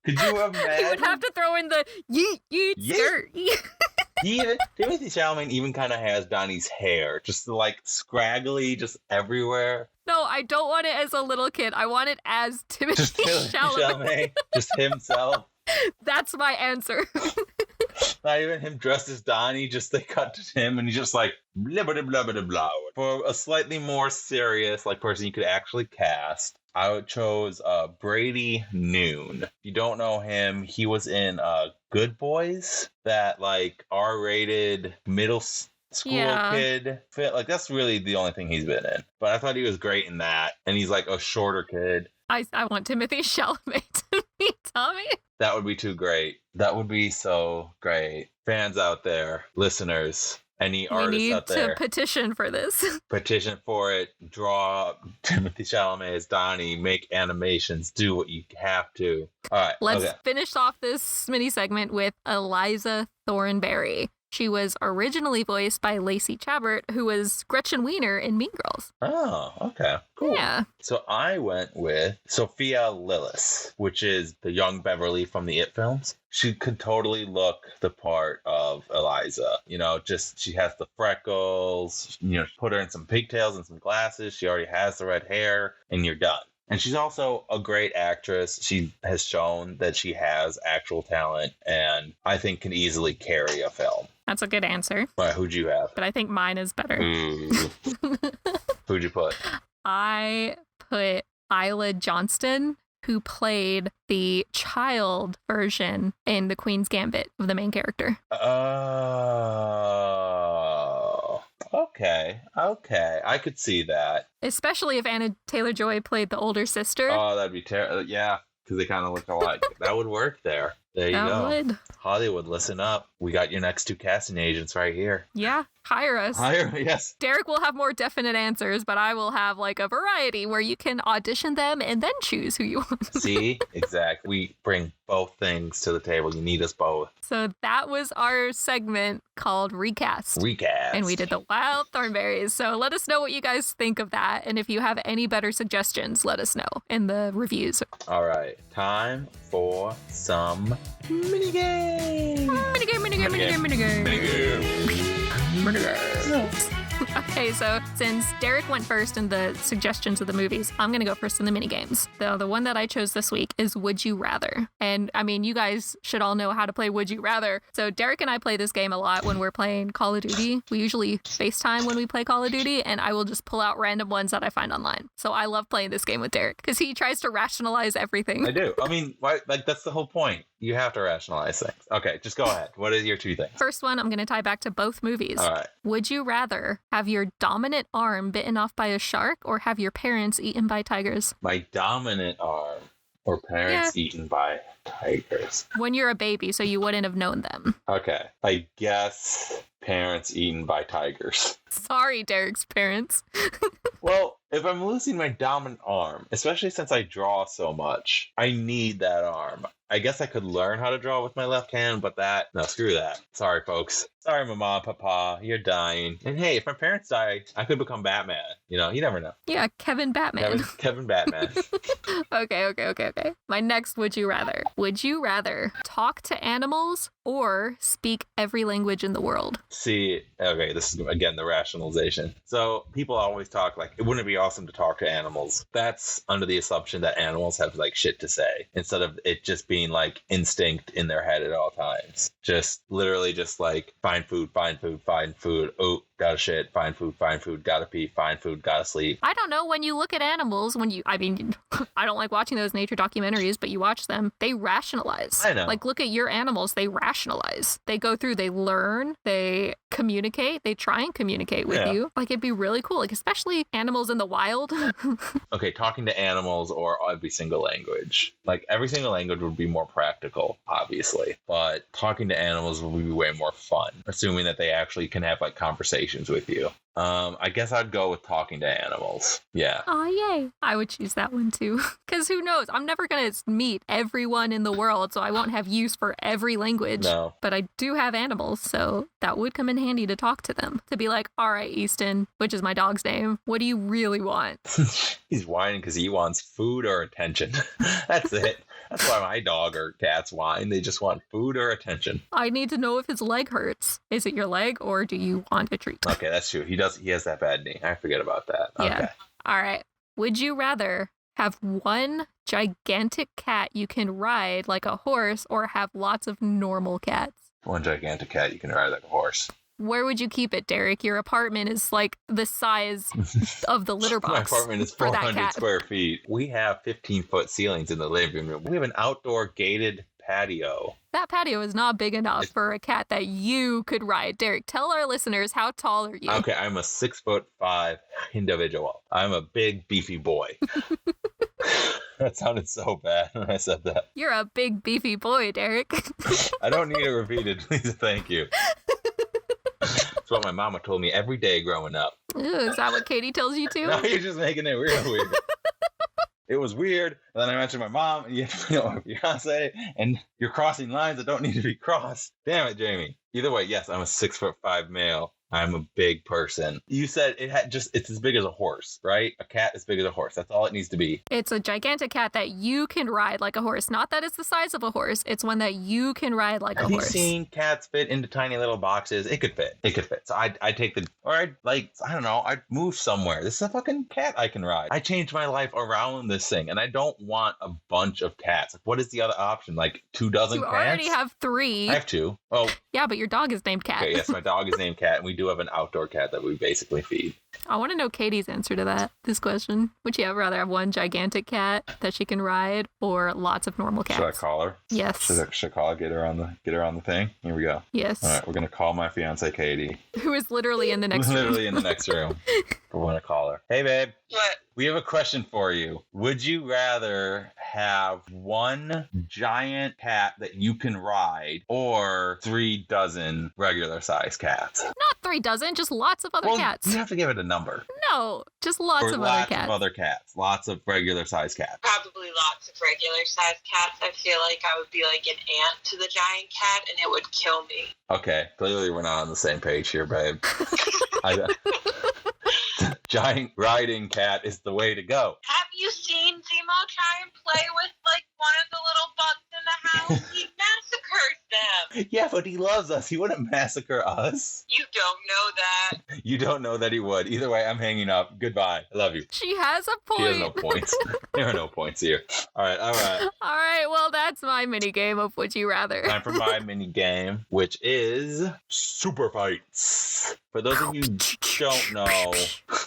Could you imagine? He would have to throw in the yeet skirt. Timothy Chalamet even kind of has Donnie's hair, just scraggly, just everywhere. No, I don't want it as a little kid. I want it as Timothy Chalamet. Just himself. That's my answer. Not even him dressed as Donnie, just they cut to him and he's just blah, blah, blah, blah, blah, blah. For a slightly more serious person you could actually cast, I chose Brady Noon. If you don't know him, he was in Good Boys, that R-rated middle school kid fit. That's really the only thing he's been in. But I thought he was great in that, and he's a shorter kid. I want Timothy Chalamet to be Tommy. That would be too great. That would be so great. Fans out there, listeners, Any we artists need out there, to petition for this. petition for it. Draw Timothy Chalamet as Donnie. Make animations. Do what you have to. All right. Let's finish off this mini segment with Eliza Thornberry. She was originally voiced by Lacey Chabert, who was Gretchen Wiener in Mean Girls. Oh, okay. Cool. Yeah. So I went with Sophia Lillis, which is the young Beverly from the It films. She could totally look the part of Eliza. You know, just she has the freckles, you know, put her in some pigtails and some glasses. She already has the red hair, and you're done. And she's also a great actress. She has shown that she has actual talent and I think can easily carry a film. That's a good answer. All right, who'd you have? But I think mine is better. Who'd you put? I put Isla Johnston, who played the child version in The Queen's Gambit of the main character. Oh, okay. I could see that. Especially if Anna Taylor-Joy played the older sister. Oh, that'd be terrible. Yeah, because they kind of look alike. That would work there. There you go. That would. Hollywood, listen up. We got your next 2 casting agents right here. Yeah, hire us. Yes. Derek will have more definite answers, but I will have like a variety where you can audition them and then choose who you want. See? Exactly. We bring both things to the table. You need us both. So that was our segment called Recast. And we did the Wild Thornberries. So let us know what you guys think of that. And if you have any better suggestions, let us know in the reviews. All right. Time for some minigame. Okay, so since Derek went first in the suggestions of the movies, I'm going to go first in the minigames. The one that I chose this week is Would You Rather? And I mean, you guys should all know how to play Would You Rather. So Derek and I play this game a lot when we're playing Call of Duty. We usually FaceTime when we play Call of Duty, and I will just pull out random ones that I find online. So I love playing this game with Derek because he tries to rationalize everything. I do. I mean, that's the whole point. You have to rationalize things. Okay, just go ahead. What are your 2 things? First one, I'm going to tie back to both movies. All right. Would you rather have your dominant arm bitten off by a shark or have your parents eaten by tigers? My dominant arm or parents eaten by tigers? When you're a baby, so you wouldn't have known them. Okay. I guess parents eaten by tigers. Sorry, Derek's parents. Well, if I'm losing my dominant arm, especially since I draw so much, I need that arm. I guess I could learn how to draw with my left hand, but no, screw that. Sorry, folks. Sorry, Mama, Papa, you're dying. And hey, if my parents die, I could become Batman. You know, you never know. Yeah, Kevin Batman. Kevin Batman. Okay. My next Would You Rather. Would you rather talk to animals or speak every language in the world? See, okay, this is, again, the rationalization. So people always talk like, wouldn't it be awesome to talk to animals? That's under the assumption that animals have like shit to say instead of it just being like instinct in their head at all times. Just literally just like find food. Oh, gotta shit, find food, gotta pee, find food, gotta sleep. I don't know, when you look at animals, I don't like watching those nature documentaries, but you watch them, they rationalize. I know. Like, look at your animals, they rationalize. They go through, they learn, they communicate, they try and communicate with you. Like, it'd be really cool, like, especially animals in the wild. Okay, talking to animals or every single language. Like, every single language would be more practical, obviously, but talking to animals would be way more fun, assuming that they actually can have, like, conversations with you. I guess I'd go with talking to animals. Yeah. Oh, yay. I would choose that one too. Because who knows? I'm never going to meet everyone in the world, so I won't have use for every language. No. But I do have animals, so that would come in handy to talk to them. To be like, all right, Easton, which is my dog's name, what do you really want? He's whining because he wants food or attention. That's it. That's why my dog or cats whine. They just want food or attention. I need to know if his leg hurts. Is it your leg or do you want a treat? Okay, that's true. He has that bad knee. I forget about that. Yeah. Okay. All right. Would you rather have one gigantic cat you can ride like a horse or have lots of normal cats? One gigantic cat you can ride like a horse. Where would you keep it, Derek? Your apartment is like the size of the litter box. My apartment is 400 square feet. We have 15-foot ceilings in the living room. We have an outdoor gated patio. That patio is not big enough for a cat that you could ride. Derek, tell our listeners, how tall are you? Okay, I'm a 6'5" individual. I'm a big, beefy boy. That sounded so bad when I said that. You're a big, beefy boy, Derek. I don't need it repeated. Please, thank you. That's what my mama told me every day growing up. Ew, is that what Katie tells you too? No, you're just making it real weird. It was weird. And then I mentioned my mom, and you have to my fiance, and you're crossing lines that don't need to be crossed. Damn it, Jamie. Either way, yes, I'm a 6'5" male. I'm a big person. You said it's as big as a horse, right? A cat as big as a horse. That's all it needs to be. It's a gigantic cat that you can ride like a horse. Not that it's the size of a horse. It's one that you can ride like a horse. Have you seen cats fit into tiny little boxes? It could fit. So I'd take I'd move somewhere. This is a fucking cat I can ride. I changed my life around this thing, and I don't want a bunch of cats. What is the other option? Like 24 cats? You already have 3. I have 2. Oh. Yeah, but your dog is named Cat. Okay, yes, my dog is named Cat, and we do have an outdoor cat that we basically feed. I want to know Katie's answer to this question. Would you rather have one gigantic cat that she can ride or lots of normal cats? Should I call her? Yes. Should I call her? Get her on the thing? Here we go. Yes. All right, we're going to call my fiance, Katie. Who is literally in the next room. Literally in the next room. We're going to call her. Hey, babe. What? We have a question for you. Would you rather have one giant cat that you can ride or 3 dozen regular size cats? Not 3 dozen, just lots of other cats. You have to give it a number. No, just lots of other cats. Lots of regular size cats. Probably lots of regular sized cats. I feel like I would be like an ant to the giant cat and it would kill me. Okay, clearly we're not on the same page here, babe. Giant riding cat is the way to go. Have you seen Zemo try and play with like one of the little bugs in the house? He massacres them. Yeah, but he loves us. He wouldn't massacre us. You don't know that. You don't know that he would. Either way, I'm hanging up. Goodbye. I love you. She has a point. She has no points. There are no points here. All right. All right, well, that's my mini game of Would You Rather. Time for my mini game, which is Super Fights. For those of you who don't know,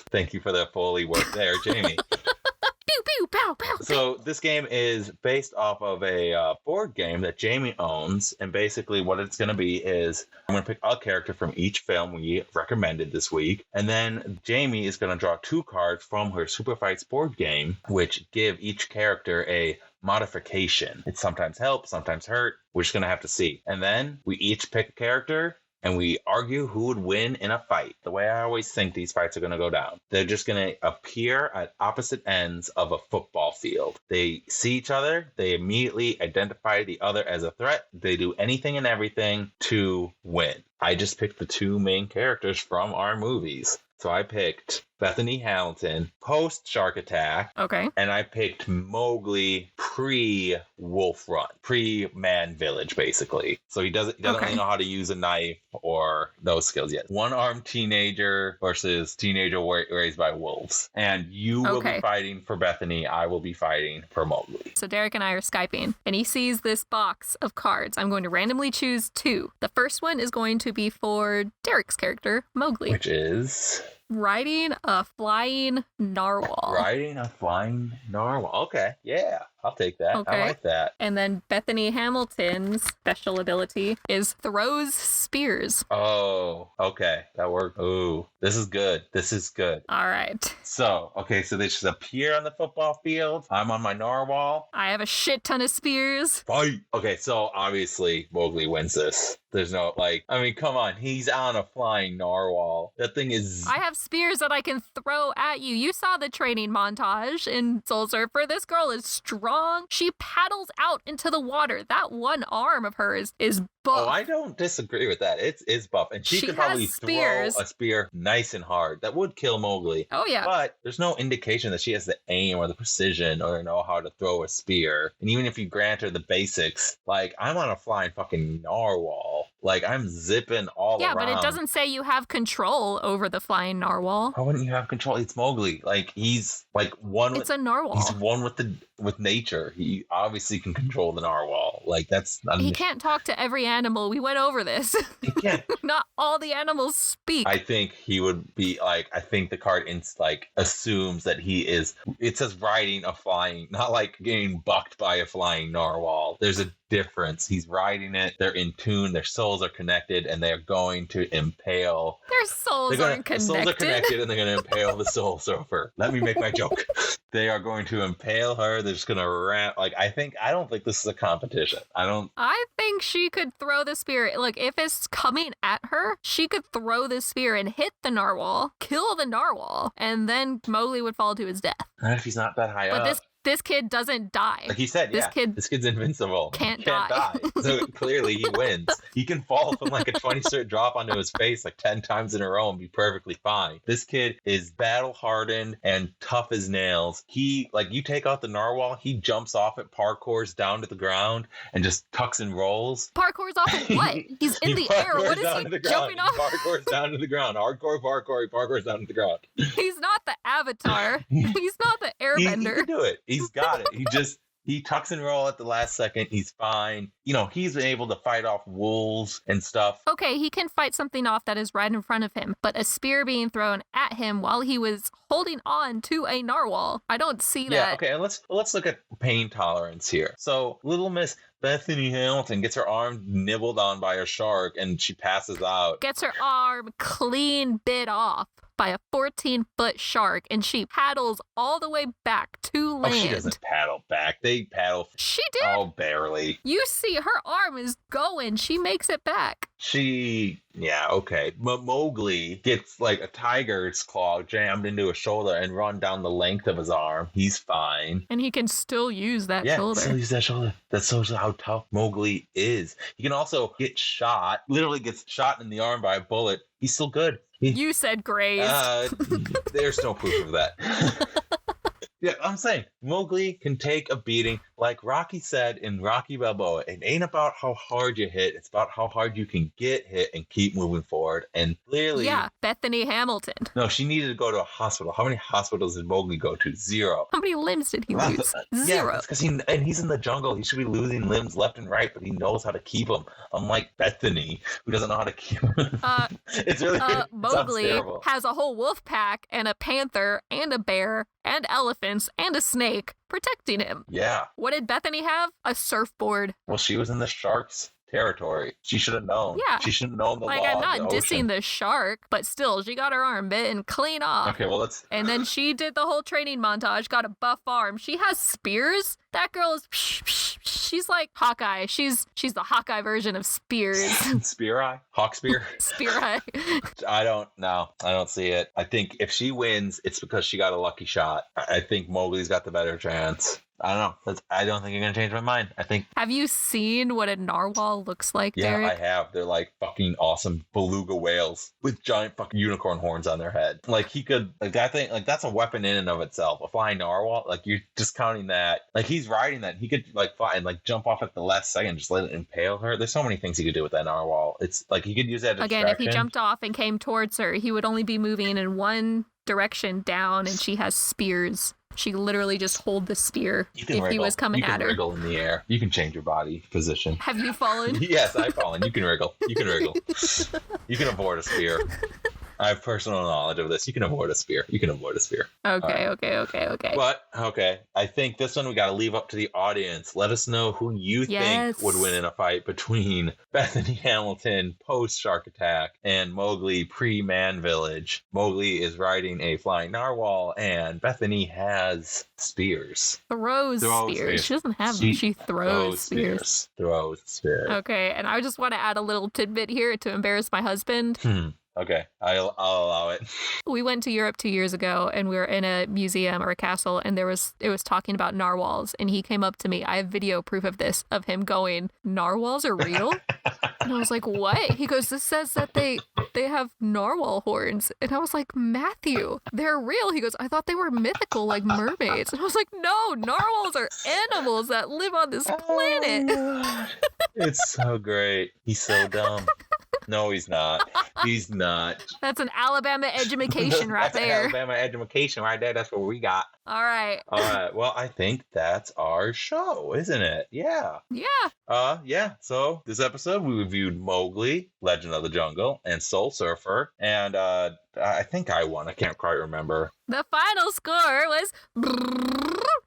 thank you for that Foley work there, Jamie. Pew, pew, pow, pow. So this game is based off of a board game that Jamie owns, and basically what it's going to be is I'm going to pick a character from each film we recommended this week, and then Jamie is going to draw 2 cards from her Super Fights board game, which give each character a modification. It sometimes helps, sometimes hurt. We're just going to have to see. And then we each pick a character, and we argue who would win in a fight. The way I always think these fights are going to go down. They're just going to appear at opposite ends of a football field. They see each other. They immediately identify the other as a threat. They do anything and everything to win. I just picked the 2 main characters from our movies. So I picked Bethany Hamilton post Shark Attack. Okay. And I picked Mowgli pre-Wolf Run, pre-Man Village, basically. So he doesn't really know how to use a knife or those skills yet. One-armed teenager versus teenager raised by wolves. And you will be fighting for Bethany. I will be fighting for Mowgli. So Derek and I are Skyping, and he sees this box of cards. I'm going to randomly choose 2. The first one is going to be for Derek's character, Mowgli. Which is... riding a flying narwhal. Riding a flying narwhal. Okay. Yeah. I'll take that. Okay. I like that. And then Bethany Hamilton's special ability is throws spears. Oh, okay. That worked. Ooh, this is good. All right. So they just appear on the football field. I'm on my narwhal. I have a shit ton of spears. Fight. Okay, so obviously Mowgli wins this. There's no, come on. He's on a flying narwhal. That thing is... I have spears that I can throw at you. You saw the training montage in Soul Surfer. This girl is strong. She paddles out into the water. That one arm of hers is buff. Oh, I don't disagree with that. It's buff. And she could probably throw a spear nice and hard. That would kill Mowgli. Oh, yeah. But there's no indication that she has the aim or the precision or know how to throw a spear. And even if you grant her the basics, I'm on a flying fucking narwhal. I'm zipping all around. Yeah, but it doesn't say you have control over the flying narwhal. How wouldn't you have control? It's Mowgli. He's one. It's a narwhal. He's one with nature. He obviously can control the narwhal. That's not. He can't talk to every animal. We went over this. He can't. Not all the animals speak. I think he would be I think the card assumes that he is. It says riding a flying, not getting bucked by a flying narwhal. There's a difference. He's riding it. They're in tune. Their souls are connected, and they're going to impale. Their souls aren't connected. The souls are connected, and they're going to impale the soul surfer. Let me make my joke. They are going to impale her. They're just going to wrap. Like, I don't think this is a competition. I think she could throw the spear. Like, if it's coming at her, she could throw the spear and hit the narwhal, kill the narwhal, and then Mowgli would fall to his death. Not if he's not that high up. But this kid doesn't die. Like he said, this kid's invincible. Can't die. So clearly he wins. He can fall from like a 20-foot drop onto his face like 10 times in a row and be perfectly fine. This kid is battle hardened and tough as nails. He, like, you take out the narwhal, he jumps off it, parkours down to the ground, and just tucks and rolls. Parkours off of what? He's in the air. What is he jumping off? He parkours down to the ground. Hardcore parkour. He parkours down to the ground. He's not the Avatar. He's not the Airbender. He can do it. He's got it. He tucks and roll at the last second. He's fine. You know, he's been able to fight off wolves and stuff. Okay, he can fight something off that is right in front of him, but a spear being thrown at him while he was holding on to a narwhal, I don't see that. Yeah, okay, and let's look at pain tolerance here. So, little Miss Bethany Hamilton gets her arm nibbled on by a shark and she passes out. Gets her arm clean bit off by a 14-foot shark, and she paddles all the way back to land. Oh, she doesn't paddle back. They paddle. She did. Oh, barely. You see, her arm is going. She makes it back. Yeah, okay. But Mowgli gets like a tiger's claw jammed into his shoulder and run down the length of his arm. He's fine. And he can still use that shoulder. Yeah, still use that shoulder. That shows how tough Mowgli is. He can also get shot, literally gets shot in the arm by a bullet. He's still good. You said grazed. There's no proof of that. Yeah, I'm saying Mowgli can take a beating. Like Rocky said in Rocky Balboa, it ain't about how hard you hit. It's about how hard you can get hit and keep moving forward. And clearly... Yeah, Bethany Hamilton. No, she needed to go to a hospital. How many hospitals did Mowgli go to? 0. How many limbs did he lose? 0. Yeah, because he's in the jungle. He should be losing limbs left and right, but he knows how to keep them. Unlike Bethany, who doesn't know how to keep them. It's really Mowgli has a whole wolf pack and a panther and a bear and elephants and a snake protecting him. Yeah. What did Bethany have? A surfboard. Well, she was in the shark's territory. She should have known. Yeah. She should have known the law. Like, I'm not dissing the shark, but still, she got her arm bitten clean off. Okay, well, let's... And then she did the whole training montage, got a buff arm. She has spears. That girl is... She's like Hawkeye. She's the Hawkeye version of Spears. Spear Eye? Hawk Spear? Spear Eye. I don't see it. I think if she wins, it's because she got a lucky shot. I think Mowgli's got the better chance. I don't know. I don't think you're going to change my mind. I think... Have you seen what a narwhal looks like, Yeah, Derek? I have. They're like fucking awesome beluga whales with giant fucking unicorn horns on their head. Like, he could... Like, that thing... Like, that's a weapon in and of itself. A flying narwhal, like, you're discounting that. Like, he's riding that. He could, like, fly and, like, jump off at the last second, just let it impale her. There's so many things he could do with that narwhal. It's, like, he could use that as Again, if he jumped off and came towards her, he would only be moving in one direction down, and she has spears. She literally just hold the spear if he was coming at her. You can wriggle in the air. You can change your body position. Have you fallen? Yes, I've fallen. You can wriggle. You can wriggle. You can avoid a spear. I have personal knowledge of this. You can avoid a spear. Okay. But, okay, I think this one we got to leave up to the audience. Let us know who you think would win in a fight between Bethany Hamilton post-Shark Attack and Mowgli pre-Man Village. Mowgli is riding a flying narwhal, and Bethany has spears. Throws spears. She doesn't have them. She throws spears. Throws spears. Okay, and I just want to add a little tidbit here to embarrass my husband. Okay, I'll allow it. We went to Europe 2 years ago, and we were in a museum or a castle, and it was talking about narwhals, and he came up to me. I have video proof of this, of him going, "Narwhals are real?" And I was like, "What?" He goes, "This says that they have narwhal horns." And I was like, "Matthew, they're real." He goes, "I thought they were mythical, like mermaids." And I was like, "No, narwhals are animals that live on this planet." It's so great. He's so dumb. No, he's not. He's not. That's an Alabama education right That's there. Alabama education right there. That's what we got. All right. All right. Well, I think that's our show, isn't it? Yeah. Yeah. Yeah. So this episode, we reviewed Mowgli, Legend of the Jungle, and Soul Surfer. And I think I won. I can't quite remember. The final score was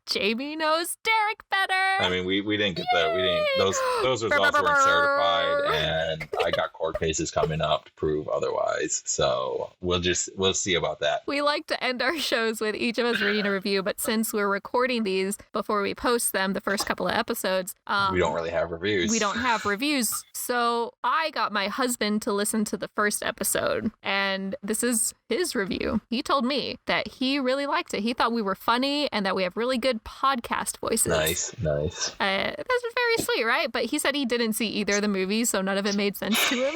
Jamie knows Derek better. I mean, we didn't get the, we didn't, those results weren't certified, and I got court cases coming up to prove otherwise. So we'll see about that. We like to end our shows with each of us reading a review, but since we're recording these before we post them, the first couple of episodes, we don't really have reviews. We don't have reviews. So I got my husband to listen to the first episode, and this is his review. He told me that he really liked it. He thought we were funny and that we have really good podcast voices. Nice. That's very sweet, right? But he said he didn't see either of the movies, so none of it made sense to him.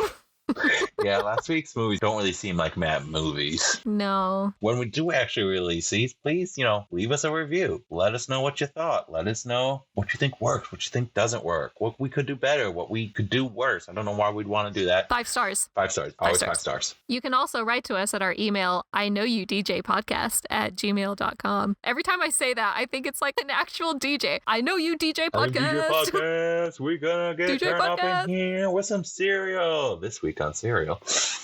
Yeah, last week's movies don't really seem like Matt movies. No. When we do actually release these, please, leave us a review. Let us know what you thought. Let us know what you think works, what you think doesn't work, what we could do better, what we could do worse. I don't know why we'd want to do that. 5 stars. 5 stars. Always 5 stars. You can also write to us at our email, iknowyoudjpodcast@gmail.com. Every time I say that, I think it's like an actual DJ. I know you DJ podcast. We're gonna get DJ turned up podcast. in here with some cereal. This week on cereal.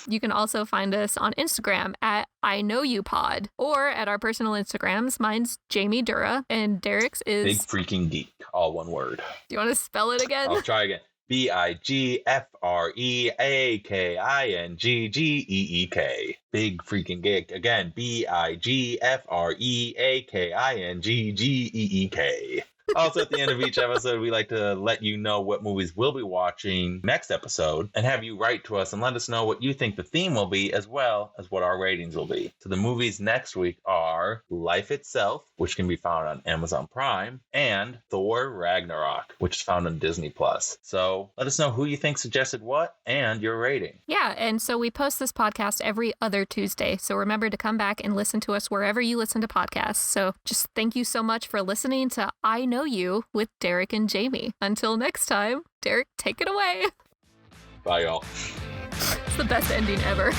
You can also find us on Instagram at iknowyoupod or at our personal Instagrams. Mine's Jamie Dura and Derek's is Big Freaking Geek. All one word. Do you want to spell it again? I'll try again. BIGFREAKINGGEEK. Big Freaking Geek. Again, BIGFREAKINGGEEK. Also, at the end of each episode, we like to let you know what movies we'll be watching next episode and have you write to us and let us know what you think the theme will be as well as what our ratings will be. So the movies next week are Life Itself, which can be found on Amazon Prime, and Thor Ragnarok, which is found on Disney+. So let us know who you think suggested what and your rating. Yeah, and so we post this podcast every other Tuesday. So remember to come back and listen to us wherever you listen to podcasts. So just thank you so much for listening to I Know You with Derek and Jamie. Until next time, Derek, take it away. Bye, y'all. It's the best ending ever.